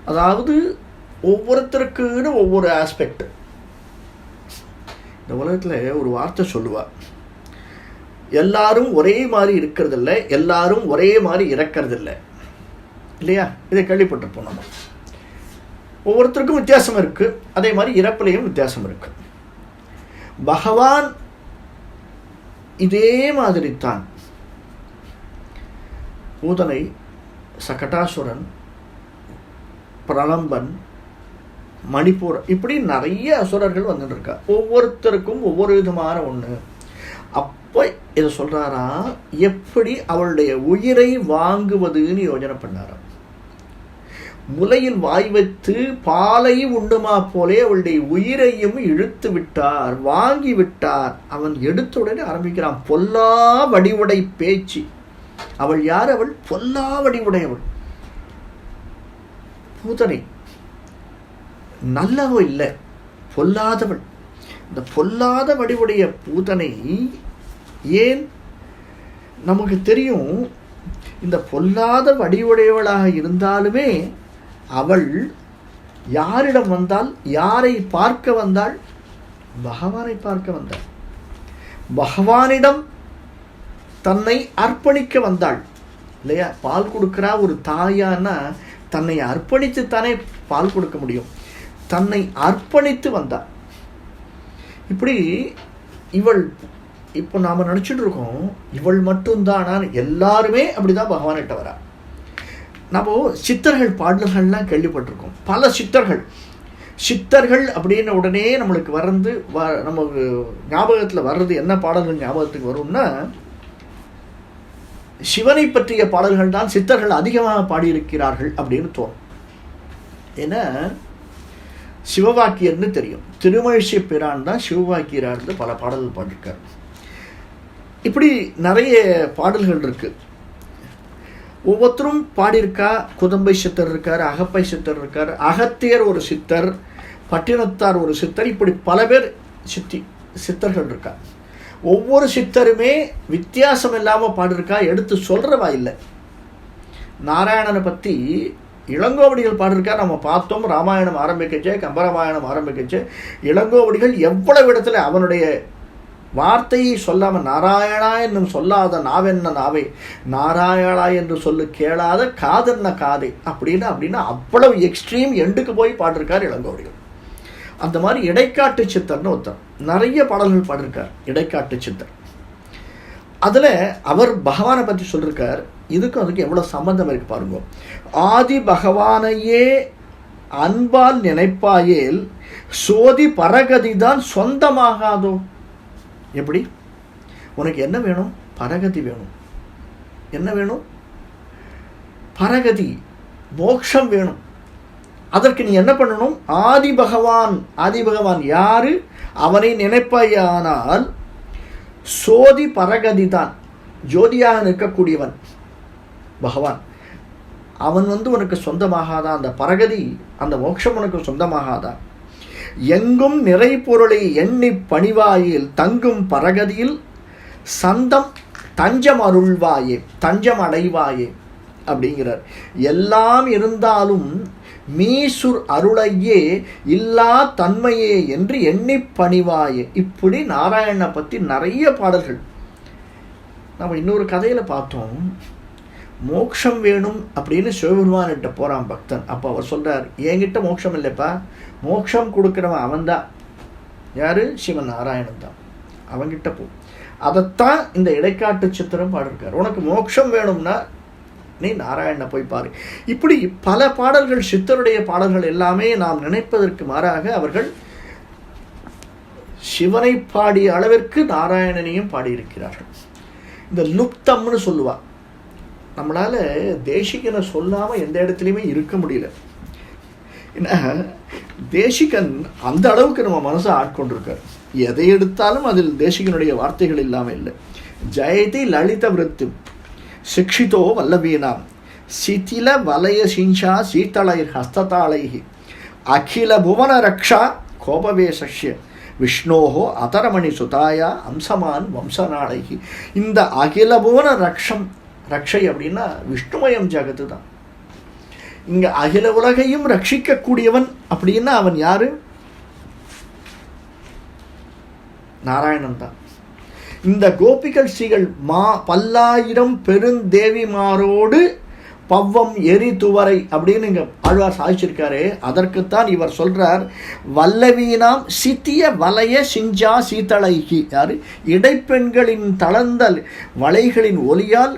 அதாவது ஒவ்வொருத்தருக்குன்னு ஒவ்வொரு ஆஸ்பெக்ட். இந்த உலகத்தில் ஒரு வார்த்தை சொல்லுவா, எல்லாரும் ஒரே மாதிரி இருக்கிறதில்ல, எல்லாரும் ஒரே மாதிரி இறக்கிறதில்லை இல்லையா. இதை கேள்விப்பட்டிருப்போம் நம்ம. ஒவ்வொருத்தருக்கும் வித்தியாசம் இருக்கு, அதே மாதிரி இறப்பிலையும் வித்தியாசம் இருக்கு. பகவான் இதே மாதிரி தான். பூதனை, சகடாசுரன், பிரலம்பன், மணிப்பூர், இப்படி நிறைய அசுரர்கள் வந்துட்டு இருக்கா. ஒவ்வொருத்தருக்கும் ஒவ்வொரு விதமான ஒன்று. அப்போ இதை சொல்றாரா, எப்படி அவளுடைய உயிரை வாங்குவதுன்னு யோஜனை பண்ணாராம். முலையில் வாய் வைத்து பாலை உண்டுமா போலே அவளுடைய உயிரையும் இழுத்து விட்டார், வாங்கி விட்டார். அவன் எடுத்த உடனே ஆரம்பிக்கிறான், பொல்லா வடிவுடை பேச்சு. அவள் யார்? அவள் பொல்லா வடிவுடையவள், பூதனை, நல்லவ இல்லை, பொல்லாதவள். இந்த பொல்லாத வடிவுடைய பூதனை ஏன் நமக்கு தெரியும். இந்த பொல்லாத வடிவுடையவளாக இருந்தாலுமே அவள் யாரிடம் வந்தால், யாரை பார்க்க வந்தாள்? பகவானை பார்க்க வந்தாள். பகவானிடம் தன்னை அர்ப்பணிக்க வந்தாள் இல்லையா? பால் கொடுக்கிறா ஒரு தாயானா தன்னை அர்ப்பணித்து தானே பால் கொடுக்க முடியும். தன்னை அர்ப்பணித்து வந்தாள். இப்படி இவள், இப்போ நாம் நினச்சிட்டு இருக்கோம் இவள் மட்டும்தானா? எல்லாருமே அப்படிதான் பகவான்கிட்ட வரா. நம்ம சித்தர்கள் பாடல்கள்லாம் கேள்விப்பட்டிருக்கோம். பல சித்தர்கள் அப்படின்னு உடனே நம்மளுக்கு நமக்கு ஞாபகத்தில் வர்றது என்ன பாடல்கள் ஞாபகத்துக்கு வரும்னா, சிவனை பற்றிய பாடல்கள் தான் சித்தர்கள் அதிகமாக பாடியிருக்கிறார்கள் அப்படின்னு தோணும். ஏன்னா சிவவாக்கியர்னு தெரியும். திருமழிசை பிரான் தான் சிவவாக்கியரார்ந்து பல பாடல்கள் பாடியிருக்கார். இப்படி நிறைய பாடல்கள் இருக்கு. ஒவ்வொருத்தரும் பாடியிருக்கா. குதம்பை சித்தர் இருக்கார், அகப்பை சித்தர் இருக்கார், அகத்தியர் ஒரு சித்தர், பட்டினத்தார் ஒரு சித்தர், இப்படி பல பேர் சித்தர்கள் இருக்கா. ஒவ்வொரு சித்தருமே வித்தியாசம் இல்லாமல் பாடியிருக்கா. எடுத்து சொல்றவா இல்லை. நாராயணனை பற்றி இளங்கோவடிகள் பாடியிருக்கா. நம்ம பார்த்தோம். ராமாயணம் ஆரம்பிக்கச்சே, கம்பராமாயணம் ஆரம்பிக்கச்சே இளங்கோவடிகள் எவ்வளவு இடத்துல அவனுடைய வார்த்தையை சொல்லாமல், நாராயணா என்னும் சொல்லாத நாவென்ன நாவே, நாராயணா என்று சொல்லு கேளாத காதென்ன காதே அப்படின்னு அவ்வளவு எக்ஸ்ட்ரீம் எண்டுக்கு போய் பாடிருக்கார் இளங்கோவடிகள். அந்த மாதிரி இடைக்காட்டு சித்தர்னு ஒருத்தர் நிறைய பாடல்கள் பாடிருக்கார். இடைக்காட்டு சித்தர். அதில் அவர் பகவானை பற்றி சொல்லியிருக்கார். இதுக்கும் அதுக்கு எவ்வளோ சம்பந்தம் இருக்கு பாருங்க. ஆதி பகவானையே அன்பால் நினைப்பாயேல் சோதி பரகதி தான் சொந்தமாகாதோ. எப்படி? உனக்கு என்ன வேணும்? பரகதி வேணும். என்ன வேணும்? பரகதி, மோட்சம் வேணும். அதற்கு நீ என்ன பண்ணணும்? ஆதி பகவான் யாரு? அவனை நினைப்பாயானால் சோதி பரகதி தான், ஜோதியாக நிற்கக்கூடியவன் பகவான். அவன் உனக்கு சொந்தமாகாதான். அந்த பரகதி, அந்த மோட்சம் உனக்கு சொந்தமாகாதான். எங்கும் நிறை பொருளை எண்ணி பணிவாயில் தங்கும் பரகதியில் சந்தம் தஞ்சம் அருள்வாயே, தஞ்சம் அடைவாயே அப்படிங்கிறார். எல்லாம் இருந்தாலும் மீசுர் அருளையே இல்லா தன்மையே என்று எண்ணி பணிவாயே. இப்படி நாராயணனை பற்றி நிறைய பாடல்கள். நம்ம இன்னொரு கதையில் பார்த்தோம். மோட்சம் வேணும் அப்படின்னு சிவபெருமான்கிட்ட போகிறான் பக்தன். அப்போ அவர் சொல்கிறார், என்கிட்ட மோட்சம் இல்லைப்பா, மோட்சம் கொடுக்குறவன் அவன்தான். யார்? சிவன் நாராயணன் தான். அவன்கிட்ட போ. அதைத்தான் இந்த இடைக்காட்டு சித்திரம் பாடிருக்கார். உனக்கு மோட்சம் வேணும்னா நீ நாராயணனை போய் பாரு. இப்படி பல பாடல்கள், சித்தருடைய பாடல்கள் எல்லாமே நாம் நினைப்பதற்கு மாறாக அவர்கள் சிவனை பாடிய அளவிற்கு நாராயணனையும் பாடியிருக்கிறார்கள். இந்த லுப்தம்னு சொல்லுவா. நம்மளால தேசிகனை சொல்லாமல் எந்த இடத்துலையுமே இருக்க முடியல. ஏன்னா தேசிகன் அந்த அளவுக்கு நம்ம மனசை ஆட்கொண்டிருக்கார். எதை எடுத்தாலும் அதில் தேசிகனுடைய வார்த்தைகள் இல்லாமல் இல்லை. ஜெயதி லலித விருத்தி சிக்ஷிதோ வல்லவீனாம் சிதில வலய சிஞ்சா சீத்தளைர் ஹஸ்ததாளைஹி அகில புவன ரக்ஷா கோபவேசஷ்ய விஷ்ணோஹோ அதரமணி சுதாயா அம்சமான் வம்சநாளைஹி. இந்த அகில புவன ரக்ஷை அப்படின்னா விஷ்ணுமயம் ஜகத்து தான். இங்க அகில உலகையும் ரட்சிக்கக்கூடியவன் அப்படின்னா அவன் யாரு? நாராயணன் தான். இந்த கோபிகள் ஸ்ரீகள் பல்லாயிரம் பெருந்தேவிமாரோடு பவ்வம் எரி துவரை அப்படின்னு இங்க ஆழ்வார் சாதிச்சிருக்காரு. அதற்குத்தான் இவர் சொல்றார், வல்லவீனாம் சித்திய வலைய சிஞ்சா சீத்தளைகி. யாரு? இடைப்பெண்களின் தளர்ந்த வளைகளின் ஒலியால்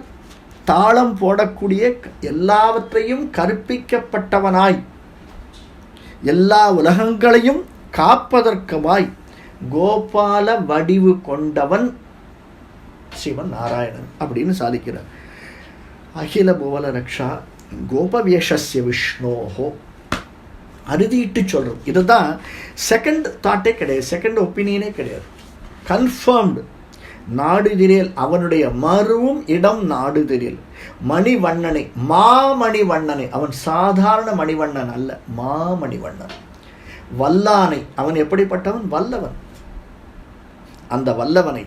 தாளம் போடக்கூடிய எல்லாவற்றையும் கற்பிக்கப்பட்டவனாய் எல்லா உலகங்களையும் காப்பதற்குமாய் கோபால வடிவு கொண்டவன் சிவன் நாராயணன் அப்படின்னு சாதிக்கிறார். அகில புவன ரக்ஷா கோபவேஷஸ்ய விஷ்ணோஹோ அறுதிட்டு சொல்கிறோம். இதுதான் செகண்ட் தாட்டே கிடையாது, செகண்ட் ஒப்பீனியனே கிடையாது, கன்ஃபர்ம்டு. நாடுதிரேல் அவனுடைய மருவும் இடம் நாடுதிரேல் மணிவண்ணனை, மாமணிவண்ணனை, அவன் சாதாரண மணிவண்ணன் அல்ல, மாமணிவண்ணன். வல்லானை, அவன் எப்படிப்பட்டவன்? வல்லவன். அந்த வல்லவனை,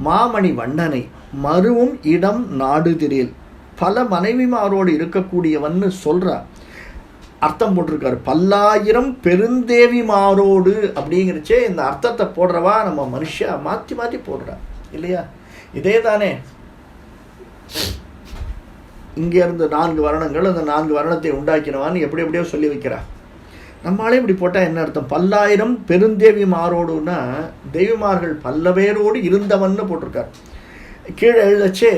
மாமணிவண்ணனை, மருவும் இடம் நாடுதிரேல், பல மனைவிமாரோடு இருக்கக்கூடியவன்னு சொல்றார். அர்த்தம் போட்டிருக்காரு, பல்லாயிரம் பெருந்தேவிமாரோடு அப்படிங்கிறச்சே இந்த அர்த்தத்தை போடுறவா நம்ம மனுஷா மாற்றி மாற்றி போடுறா இல்லையா? இதே தானே இங்கேருந்து 4 வருணங்கள், அந்த 4 வருணத்தை உண்டாக்கினவான்னு எப்படி எப்படியோ சொல்லி வைக்கிறா. நம்மளாலே இப்படி போட்டால் என்ன அர்த்தம்? பல்லாயிரம் பெருந்தேவிமாரோடுன்னா தெய்வமார்கள் பல்ல பேரோடு இருந்தவன்னு போட்டிருக்கார். கீழே எழுதச்சே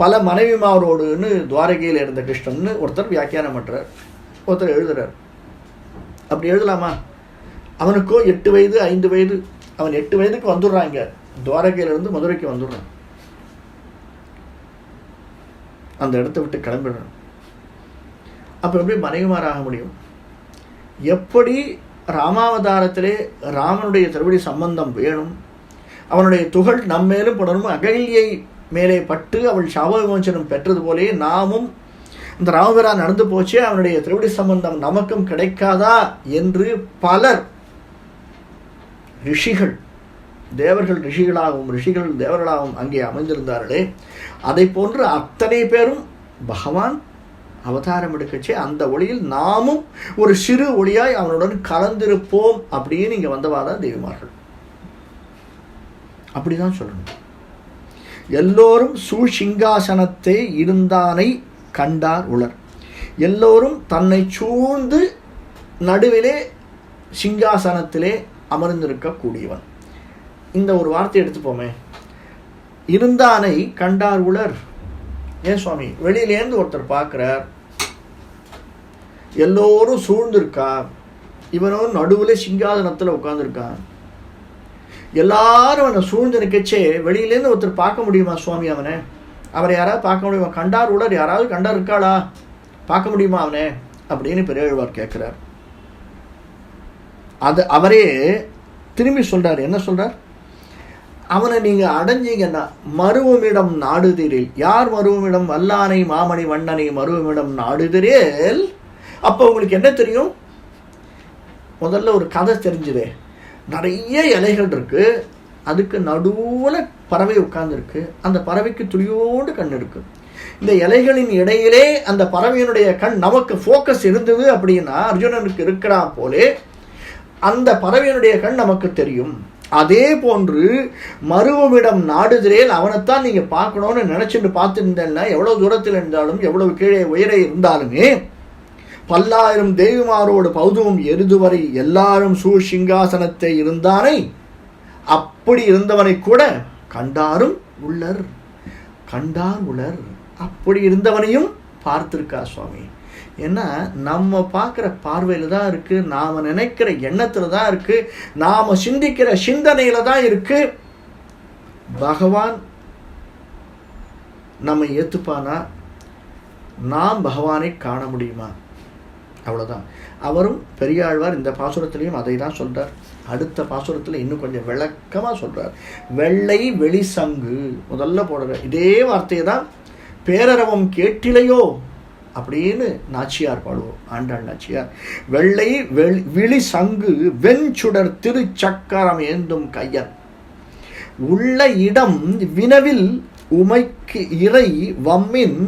பல மனைவிமாரோடுன்னு துவாரகையில் இருந்த கிருஷ்ணன்னு ஒருத்தர் வியாக்கியானம் பண்ணுறார், ஒருத்தர் எழுதுறார். அப்படி எழுதலாமா? அவனுக்கோ 8 வயது 5 வயது, அவன் 8 வயதுக்கு வந்துடுறாங்க, துவாரகையிலிருந்து மதுரைக்கு வந்துடுறான், அந்த இடத்த விட்டு கிளம்பிடுறான். அப்போ எப்படி மனைவிமாராக முடியும்? எப்படி ராமாவதாரத்திலே ராமனுடைய திருவடி சம்பந்தம் வேணும், அவனுடைய துகள் நம்மேலும் படணும், அகல்யை மேலே பட்டு அவள் சாப விமோசனம் பெற்றது போலே நாமும் இந்த ராமபிரான் நடந்து போச்சே, அவனுடைய திருவடி சம்பந்தம் நமக்கும் கிடைக்காதா என்று பலர் ரிஷிகள், தேவர்கள் ரிஷிகளாகவும் ரிஷிகள் தேவர்களாகவும் அங்கே அமைந்திருந்தார்களே, அதை போன்று அத்தனை பேரும் பகவான் அவதாரம் எடுக்கச்சே அந்த ஒளியில் நாமும் ஒரு சிறு ஒளியாய் அவனுடன் கலந்திருப்போம் அப்படின்னு இங்கே வந்தவாதான் தெய்வமார்கள். அப்படிதான் சொல்லணும். எல்லோரும் சூசிங்காசனத்தை இருந்தானை கண்டார் உளர். எல்லோரும் தன்னை சூழ்ந்து நடுவிலே சிங்காசனத்திலே அமர்ந்திருக்கக்கூடியவன். இந்த ஒரு வார்த்தை எடுத்துப்போமே, இருந்தானை கண்டார் உளர். ஏன் சுவாமி? வெளியிலேருந்து ஒருத்தர் பார்க்கிறார், எல்லோரும் சூழ்ந்திருக்கா, இவனும் நடுவில் சிங்காசனத்தில் உட்கார்ந்துருக்கான், எல்லாரும் அவனை சூழ்ந்து நிற்கச்சே வெளியிலேருந்து ஒருத்தர் பார்க்க முடியுமா சுவாமி? அவரை யாராவது பார்க்க முடியுமா? கண்டார் உடர், யாராவது கண்டார் இருக்காளா? பார்க்க முடியுமா அவனே அப்படின்னு பெரியவர் கேட்கிறார். அது அவரே திரும்பி சொல்றார். என்ன சொல்றார்? அவனை நீங்க அடைஞ்சீங்கன்னா மருவமிடம் நாடுதிரேல். யார் மருவமிடம்? வல்லானை மாமணி வண்ணனை மருவமிடம் நாடுதிரேல். அப்போ உங்களுக்கு என்ன தெரியும்? முதல்ல ஒரு கதை தெரிஞ்சுதே, நிறைய இலைகள் இருக்கு, அதுக்கு நடுவில் பறவை உட்கார்ந்துருக்கு, அந்த பறவைக்கு துளியோண்டு கண் இருக்கு. இந்த இலைகளின் இடையிலே அந்த பறவையினுடைய கண் நமக்கு ஃபோக்கஸ் இருந்தது அப்படின்னா அர்ஜுனனுக்கு இருக்கிறா போலே அந்த பறவையினுடைய கண் நமக்கு தெரியும். அதே போன்று மருவமிடம் நாடுதிரேல், அவனைத்தான் நீங்க பார்க்கணும்னு நினைச்சுட்டு பார்த்துருந்தேன்னா எவ்வளவு தூரத்தில் இருந்தாலும் எவ்வளவு கீழே உயரே இருந்தாலுமே பல்லாயிரம் தெய்வமாரோடு பௌதுவம் எருதுவரை எல்லாரும் சூசிங்காசனத்தை இருந்தானை, அப்படி இருந்தவனை கூட கண்டாரும் உள்ளர். கண்டார் உளர். அப்படி இருந்தவனையும் பார்த்திருக்கா சுவாமி. ஏன்னா நம்ம பார்க்குற பார்வையில் தான் இருக்கு, நாம் நினைக்கிற எண்ணத்தில் தான் இருக்கு, நாம் சிந்திக்கிற சிந்தனையில தான் இருக்கு. பகவான் நம்ம ஏற்றுப்பானா? நாம் பகவானை காண முடியுமா? அவ்வளோதான். அவரும் பெரியாழ்வார் இந்த பாசுரத்திலையும் அதை தான் சொல்றார். அடுத்த பாசுரத்தில் இன்னும் கொஞ்சம் விளக்கமாக சொல்றார். வெள்ளை வெளி சங்கு முதல்ல போடுற இதே வார்த்தையை தான் பேரரவம் கேட்டிலையோ அப்படின்னு நாச்சியார் பாடுவோம், ஆண்டாள் நாச்சியார். வெள்ளை விழி சங்கு வெண்சுடர் திருச்சக்கரம் ஏந்தும் கையன் உள்ள இடம் வினவில் உமைக்கு இறை வம்மின்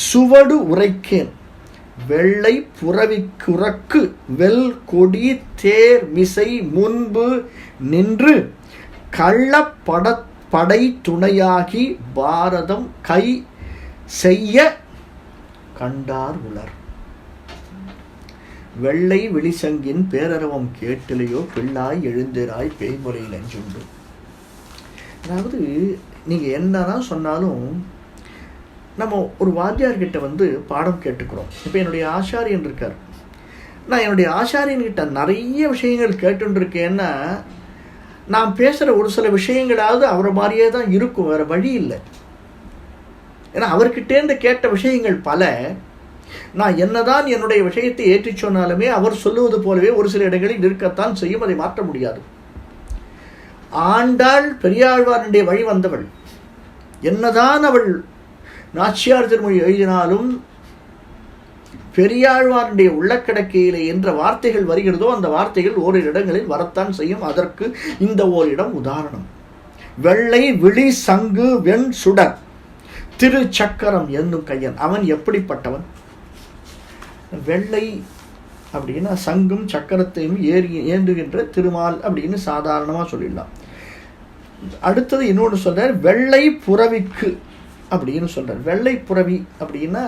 சுவடு உரைக்கேன் வெள்ளை புறவிக்குறக்கு வெல் கொடி தேர் மிசை முன்பு நின்று கள்ளப்படை துணையாகி பாரதம் கை செய்ய கண்டார் உளர். வெள்ளை வெளிசங்கின் பேரரவம் கேட்டிலையோ பிள்ளாய் எழுந்திராய் பேய்முறை நெஞ்சுண்டு. அதாவது நீங்க என்னதான் சொன்னாலும் நம்ம ஒரு வாத்தியார்கிட்ட பாடம் கேட்டுக்கிறோம். இப்போ என்னுடைய ஆச்சாரியன் இருக்கார், நான் என்னுடைய ஆச்சாரியன்கிட்ட நிறைய விஷயங்கள் கேட்டுருக்கேன்னா நாம் பேசுகிற ஒரு சில விஷயங்களாவது அவரை மாதிரியே தான் இருக்கும், வேறு வழி இல்லை. ஏன்னா அவர்கிட்டேருந்து கேட்ட விஷயங்கள் பல. நான் என்னதான் என்னுடைய விஷயத்தை ஏற்றி சொன்னாலுமே அவர் சொல்லுவது போலவே ஒரு சில இடங்களில் இருக்கத்தான் செய்யும், அதை மாற்ற முடியாது. ஆண்டாள் பெரியாழ்வாருடைய வழி வந்தவள். என்னதான் அவள் நாச்சியார் திருமொழி எழுதினாலும் பெரியாழ்வாருடைய உள்ளக்கிடக்கையிலே என்ற வார்த்தைகள் வருகிறதோ அந்த வார்த்தைகள் ஓரிரு இடங்களில் வரத்தான் செய்யும். அதற்கு இந்த ஓரிடம் உதாரணம். வெள்ளை விழி சங்கு வெண் சுடர் திரு சக்கரம் என்னும் கையன். அவன் எப்படிப்பட்டவன்? வெள்ளை அப்படின்னா சங்கும் சக்கரத்தையும் ஏந்துகின்ற திருமால் அப்படின்னு சாதாரணமாக சொல்லிடலாம். அடுத்தது இன்னொன்று சொல்றார், வெள்ளை புறவிக்கு அப்படின்னு சொல்றார். வெள்ளை புறவி அப்படின்னா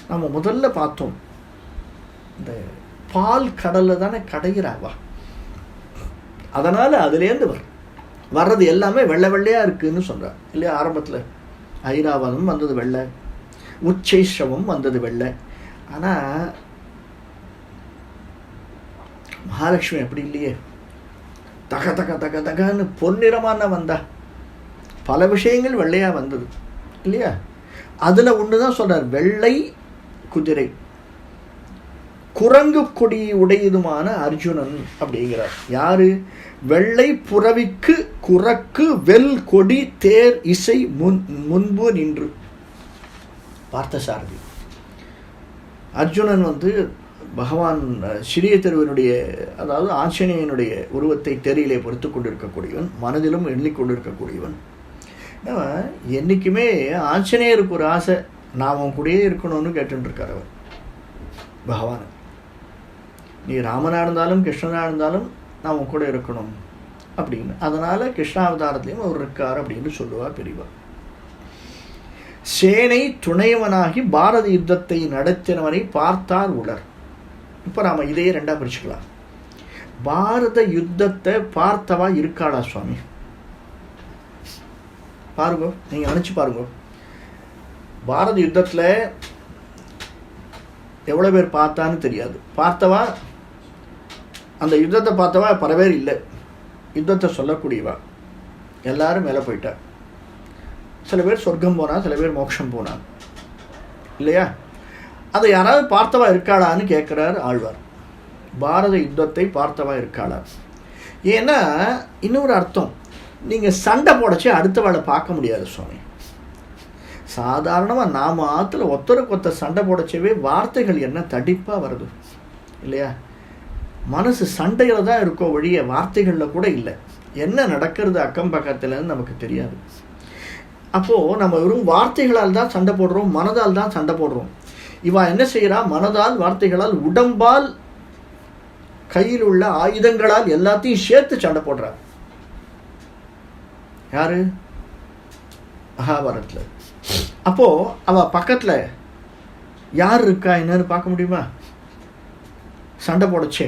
நம்ம முதல்ல பார்த்தோம், இந்த பால் கடல்ல தானே கடையிறாவா, அதனால அதுலேருந்து வர்றது எல்லாமே வெள்ளை வெள்ளையா இருக்குன்னு சொல்றார் இல்லையா. ஆரம்பத்தில் ஐராவதம் வந்தது வெள்ளை, உச்சைஷவம் வந்தது வெள்ளை. ஆனால் மகாலட்சுமி அப்படி இல்லையே, தக தக தக தகன்னு பொன்னிறமான வந்தா. பல விஷயங்கள் வெள்ளையா வந்தது இல்லையா. அதுல ஒண்ணுதான் சொல்றார், வெள்ளை குதிரை குரங்கு கொடி உடையதுமான அர்ஜுனன் அப்படிங்கிறார். யாரு? வெள்ளை புறவிக்கு குரக்கு வெல் கொடி தேர் இசை முன்பு நின்று. பார்த்தசாரதி அர்ஜுனன் பகவான் சிறிய திருவனுடைய, அதாவது ஆஞ்சநேயனுடைய உருவத்தை தெரியலே பொறுத்து கொண்டிருக்கக்கூடியவன், மனதிலும் எண்ணிக்கொண்டிருக்கக்கூடியவன். என்னைக்குமே ஆஞ்சநேயருக்கு ஒரு ஆசை, நான் அவன் கூடயே இருக்கணும்னு கேட்டுருக்கார் அவர் பகவான். நீ ராமனா இருந்தாலும் கிருஷ்ணனா இருந்தாலும் நான் உன் கூட இருக்கணும் அப்படின்னு. அதனால கிருஷ்ணாவதாரத்திலையும் அவர் இருக்கார் அப்படின்னு சொல்லுவா பெரியவா. சேனை துணைவனாகி பாரத யுத்தத்தை நடத்தினவனை பார்த்தார் உலர். இப்ப நாம இதையே ரெண்டா பிரிச்சுக்கலாம். பாரத யுத்தத்தை பார்த்தவா இருக்காளா சுவாமி? பாருங்க, நீங்க நினைச்சு பாருங்க. பாரத யுத்தத்துல எவ்வளவு பேர் பார்த்தான்னு தெரியாது. பார்த்தவா, அந்த யுத்தத்தை பார்த்தவா பல பேர் இல்லை. யுத்தத்தை சொல்லக்கூடியவா எல்லாரும் மேலே போயிட்டா. சில பேர் சொர்க்கம் போனா, சில பேர் மோட்சம் போனா இல்லையா. அதை யாராவது பார்த்தவா இருக்காளான்னு கேட்கிறார் ஆழ்வார். பாரத யுத்தத்தை பார்த்தவா இருக்காளா? ஏன்னா இன்னொரு அர்த்தம், நீங்க சண்டை போடச்சு அடுத்தவாளை பார்க்க முடியாது சுவாமி. சாதாரணமாக நாம் ஆற்றுல ஒருத்தருக்கு ஒருத்தர் சண்டை போடச்சவே வார்த்தைகள் என்ன தடிப்பாக வருது இல்லையா. மனசு சண்டையில் தான் இருக்கோ வழிய வார்த்தைகளில் கூட இல்லை. என்ன நடக்கிறது அக்கம் பக்கத்துலன்னு நமக்கு தெரியாது. அப்போது நம்ம வெறும் வார்த்தைகளால் தான் சண்டை போடுறோம், மனதால் தான் சண்டை போடுறோம். இவா என்ன செய்கிறா? மனதால், வார்த்தைகளால், உடம்பால், கையில் உள்ள ஆயுதங்களால் எல்லாத்தையும் சேர்த்து சண்டை போடுறா. யாரு? மகாபாரத்தில். அப்போ அவ பக்கத்துல யார் இருக்கா என்னன்னு பார்க்க முடியுமா? சண்டை போடச்சே,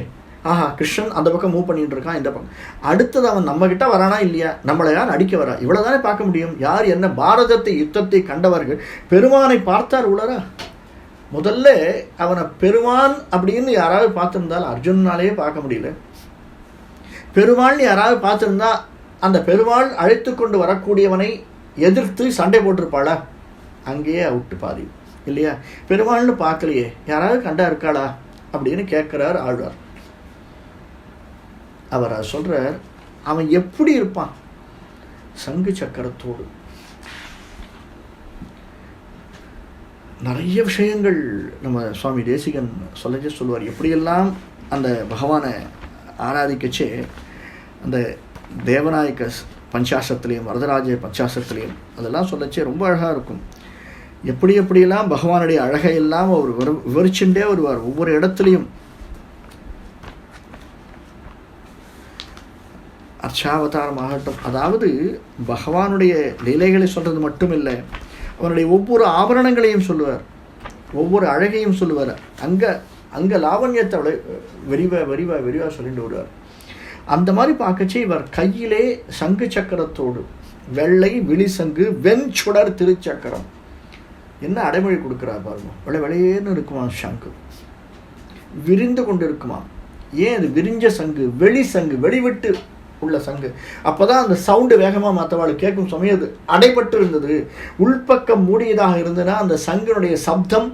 ஆஹா கிருஷ்ணன் அந்த பக்கம் மூவ் பண்ணிட்டு இருக்கான், இந்த பக்கம். அடுத்தது அவன் நம்ம கிட்ட வரானா இல்லையா, நம்மளை யார் அடிக்க வரா, இவ்வளவுதானே பார்க்க முடியும். யார் என்ன? பாரதத்தை யுத்தத்தை கண்டவர்கள் பெருமானை பார்த்தார் உலரா. முதல்ல அவனை பெருமான் அப்படின்னு யாராவது பார்த்திருந்தால் அர்ஜுனாலேயே பார்க்க முடியல. பெருமாள்னு யாராவது பார்த்திருந்தா அந்த பெருமாள் அழைத்து கொண்டு வரக்கூடியவனை எதிர்த்து சண்டை போட்டிருப்பாளா? அங்கேயே அவுட்டு பாதி இல்லையா. பெருமாள்னு பார்க்கலையே, யாராவது கண்டா இருக்காளா அப்படின்னு கேட்கிறார் ஆழ்வார். அவர் சொல்றார், அவன் எப்படி இருப்பான்? சங்கு சக்கரத்தோடு. நிறைய விஷயங்கள் நம்ம சுவாமி தேசிகன் சொல்லுவார். எப்படியெல்லாம் அந்த பகவானை ஆராதிக்கச்சே அந்த தேவநாயக பஞ்சாசத்துலேயும் வரதராஜ பஞ்சாசத்துலேயும் அதெல்லாம் சொல்லச்சே ரொம்ப அழகாக இருக்கும். எப்படியெல்லாம் பகவானுடைய அழகையெல்லாம் அவர் விவரிச்சுட்டே வருவார் ஒவ்வொரு இடத்துலையும். அர்ச்சாவதாரம் ஆகட்டும், அதாவது பகவானுடைய லீலைகளை சொல்றது மட்டும் இல்லை, அவனுடைய ஒவ்வொரு ஆபரணங்களையும் சொல்லுவார், ஒவ்வொரு அழகையும் சொல்லுவார். அங்க லாவண்யத்தை விரிவா சொல்லிட்டு வருவார். அந்த மாதிரி பார்க்கச்சு இவர் கையிலே சங்கு சக்கரத்தோடு, வெள்ளை விழி சங்கு வெண்சுடர் திருச்சக்கரம். என்ன அடைமொழி கொடுக்குறார் பாருங்க. வெளியேன்னு இருக்குமா சங்கு, விரிந்து கொண்டு இருக்குமா. ஏன் அது விரிஞ்ச சங்கு, வெளி சங்கு, வெளிவிட்டு உள்ள சங்கு. அப்போதான் அந்த சவுண்டு வேகமாக மற்றவாள் கேட்கும் சமயம் அது அடைபட்டு இருந்தது, உள்பக்கம் மூடியதாக இருந்ததுன்னா அந்த சங்கினுடைய சப்தம்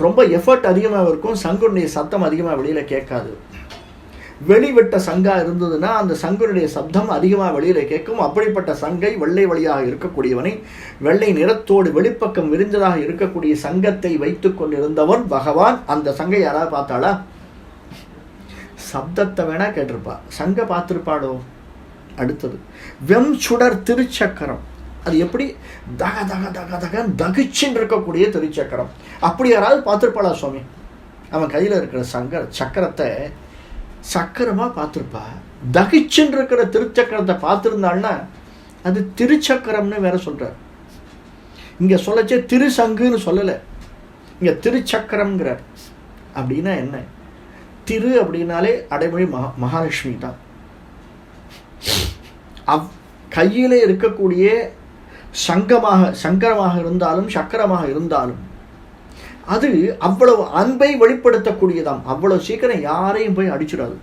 ரொம்ப எஃபர்ட் அதிகமாக இருக்கும், சங்குனுடைய சத்தம் அதிகமாக வெளியில் கேட்காது. வெளிவிட்ட சங்காக இருந்ததுன்னா அந்த சங்குனுடைய சப்தம் அதிகமாக வெளியில் கேட்கும். அப்படிப்பட்ட சங்கை வெள்ளை வழியாக இருக்கக்கூடியவனை, வெள்ளை நிறத்தோடு வெளிப்பக்கம் விரிஞ்சதாக இருக்கக்கூடிய சங்கத்தை வைத்து கொண்டிருந்தவன் பகவான். அந்த சங்கை யாராவது பார்த்தாளா? சப்தத்தை வேணா கேட்டிருப்பா, சங்க பார்த்திருப்பாளோ? அடுத்தது வெம் சுடர் திருச்சக்கரம். அது எப்படி தக தக தக தகன் தகிச்சின்னு இருக்கக்கூடிய திருச்சக்கரம். அப்படி யாராவது பார்த்துருப்பாளா சுவாமி? அவன் கையில் இருக்கிற சக்கரத்தை சக்கரமாக பார்த்துருப்பா. தகிச்சின்னு இருக்கிற திருச்சக்கரத்தை பார்த்துருந்தாள்னா அது திருச்சக்கரம்னு வேற சொல்கிறார். இங்கே சொல்லச்சே திருசங்குன்னு சொல்லலை, இங்கே திருச்சக்கரம்ங்கிறார். அப்படின்னா என்ன? திரு அப்படின்னாலே அடைமொழி மகாலட்சுமி தான். கையிலே இருக்கக்கூடிய சங்கரமாக இருந்தாலும் சக்கரமாக இருந்தாலும் அது அவ்வளவு அன்பை வெளிப்படுத்தக்கூடியதாம். அவ்வளவு சீக்கிரம் யாரையும் போய் அடிச்சிடாது.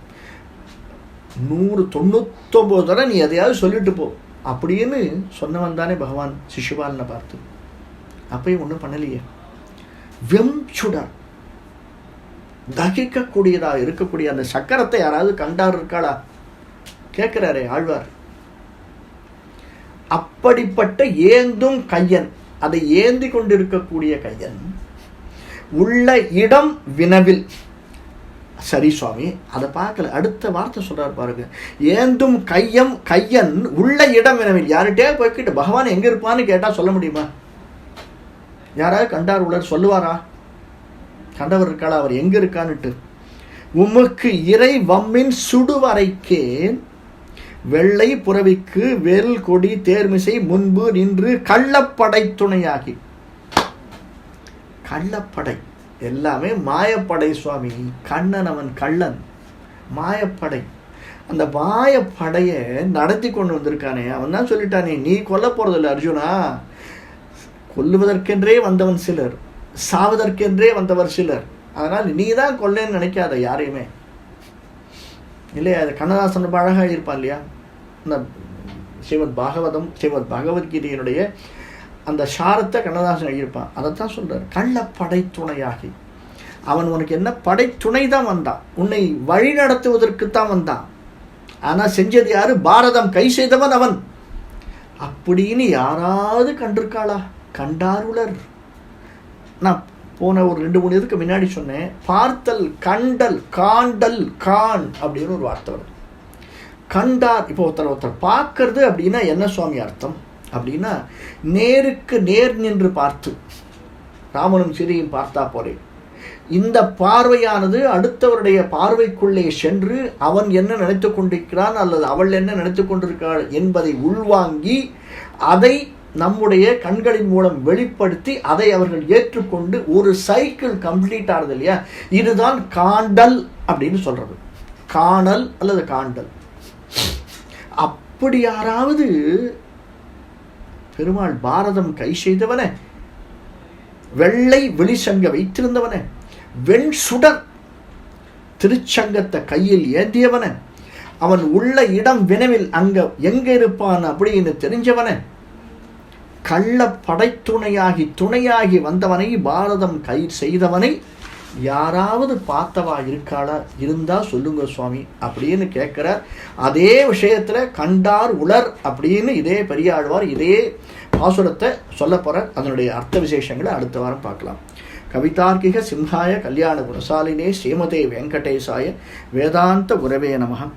199 தடவை நீ எதையாவது சொல்லிட்டு போ அப்படின்னு சொன்னவன் தானே பகவான் சிசுபாலனை பார்த்து. அப்பயும் ஒன்றும் பண்ணலையே. வெம் சுடர் தகிக்கக்கூடியதாக இருக்கக்கூடிய அந்த சக்கரத்தை யாராவது கண்டார் இருக்காளா கேட்கிறாரே ஆழ்வார். அப்படிப்பட்ட ஏந்தும் கையன், அதை ஏந்தி கொண்டிருக்கக்கூடிய கையன், உள்ள இடம் வினவில். சரி சுவாமி, அதை பார்க்கல. அடுத்த வார்த்தை சொல்றார் பாருங்க, ஏந்தும் கையன் உள்ள இடம் வினவில். யார்கிட்டே போய்கிட்டு பகவான் எங்க இருப்பான்னு கேட்டா சொல்ல முடியுமா? யாராவது கண்டார் உலர் சொல்லுவாரா? கண்டவர் இருக்காளா அவர் எங்க இருக்கான்னுட்டு? உமக்கு இறை வம்மின் சுடுவரைக்கேன் வெள்ளை புறவிக்கு வேல் கொடி தேர்மிசை முன்பு நின்று கள்ளப்படை துணையாகி. கள்ளப்படை எல்லாமே மாயப்படை சுவாமி. கண்ணன் அவன் கள்ளன், மாயப்படை. அந்த மாயப்படையை நடத்தி கொண்டு வந்திருக்கானே அவன் தான் சொல்லிட்டானே, நீ கொல்ல போறதில்லை அர்ஜுனா. கொல்லுவதற்கென்றே வந்தவன் சிலர், சாவதற்கென்றே வந்தவர் சிலர். அதனால் நீ தான் கொல்லேன்னு நினைக்காத யாரையுமே. இல்லையா? அது கண்ணதாசன் ரொம்ப அழகாக இருப்பான் இல்லையா? இந்த ஸ்ரீமத் பகவத்கீதையினுடைய அந்த சாரத்தை கண்ணதாசன் எழுதியிருப்பான். அதைத்தான் சொல்றார், கள்ளப்படை துணையாகி. அவன் உனக்கு என்ன படைத்துணை தான் வந்தான், உன்னை வழி நடத்துவதற்குத்தான் வந்தான். ஆனா செஞ்சது யாரு? பாரதம் கை செய்தவன் அவன். அப்படின்னு யாராவது கண்டிருக்காளா? கண்டாருளர். நான் போன ஒரு 2-3 இதுக்கு முன்னாடி சொன்னேன், பார்த்தல், கண்டல், காண்டல், கான் அப்படின்னு ஒரு வார்த்தை வருது. கண்டார். இப்போ ஒருத்தர் பார்க்கறது அப்படின்னா என்ன சுவாமி அர்த்தம் அப்படின்னா, நேருக்கு நேர் நின்று பார்த்து, ராமனும் சீதையும் பார்த்தா போலே இந்த பார்வையானது அடுத்தவருடைய பார்வைக்குள்ளே சென்று அவன் என்ன நினைத்து கொண்டிருக்கிறான் அல்லது அவள் என்ன நினைத்து கொண்டிருக்கிறாள் என்பதை உள்வாங்கி அதை நம்முடைய கண்களின் மூலம் வெளிப்படுத்தி அதை அவர்கள் ஏற்றுக்கொண்டு ஒரு சைக்கிள் கம்ப்ளீட் ஆகுது இல்லையா? இதுதான் காண்டல் அப்படின்னு சொல்றது. காணல் அல்லது காண்டல். அப்படி யாராவது பெருமாள் பாரதம் கை செய்தவன, வெள்ளை வெளிச்சங்க வைத்திருந்தவன, வெண் சுடர் திருச்சங்கத்தை கையில் ஏந்தியவன, அவன் உள்ள இடம் வினவில் அங்க எங்க இருப்பான் அப்படின்னு தெரிஞ்சவன, கள்ள துணையாகி வந்தவனை, பாரதம் கை செய்தவனை யாராவது பார்த்தவா இருக்காளா? இருந்தா சொல்லுங்க சுவாமி அப்படின்னு கேட்கிறார். அதே விஷயத்துல கண்டார் உலர் அப்படின்னு இதே பெரியாழ்வார் இதே பாசுரத்தை சொல்ல போறார். அதனுடைய அர்த்த விசேஷங்களை அடுத்த வாரம் பார்க்கலாம். கவிதார்க்கிக சிம்ஹாய கல்யாண குணசாலினே ஸ்ரீமதே வெங்கடேசாய வேதாந்த குரவே நமஹ.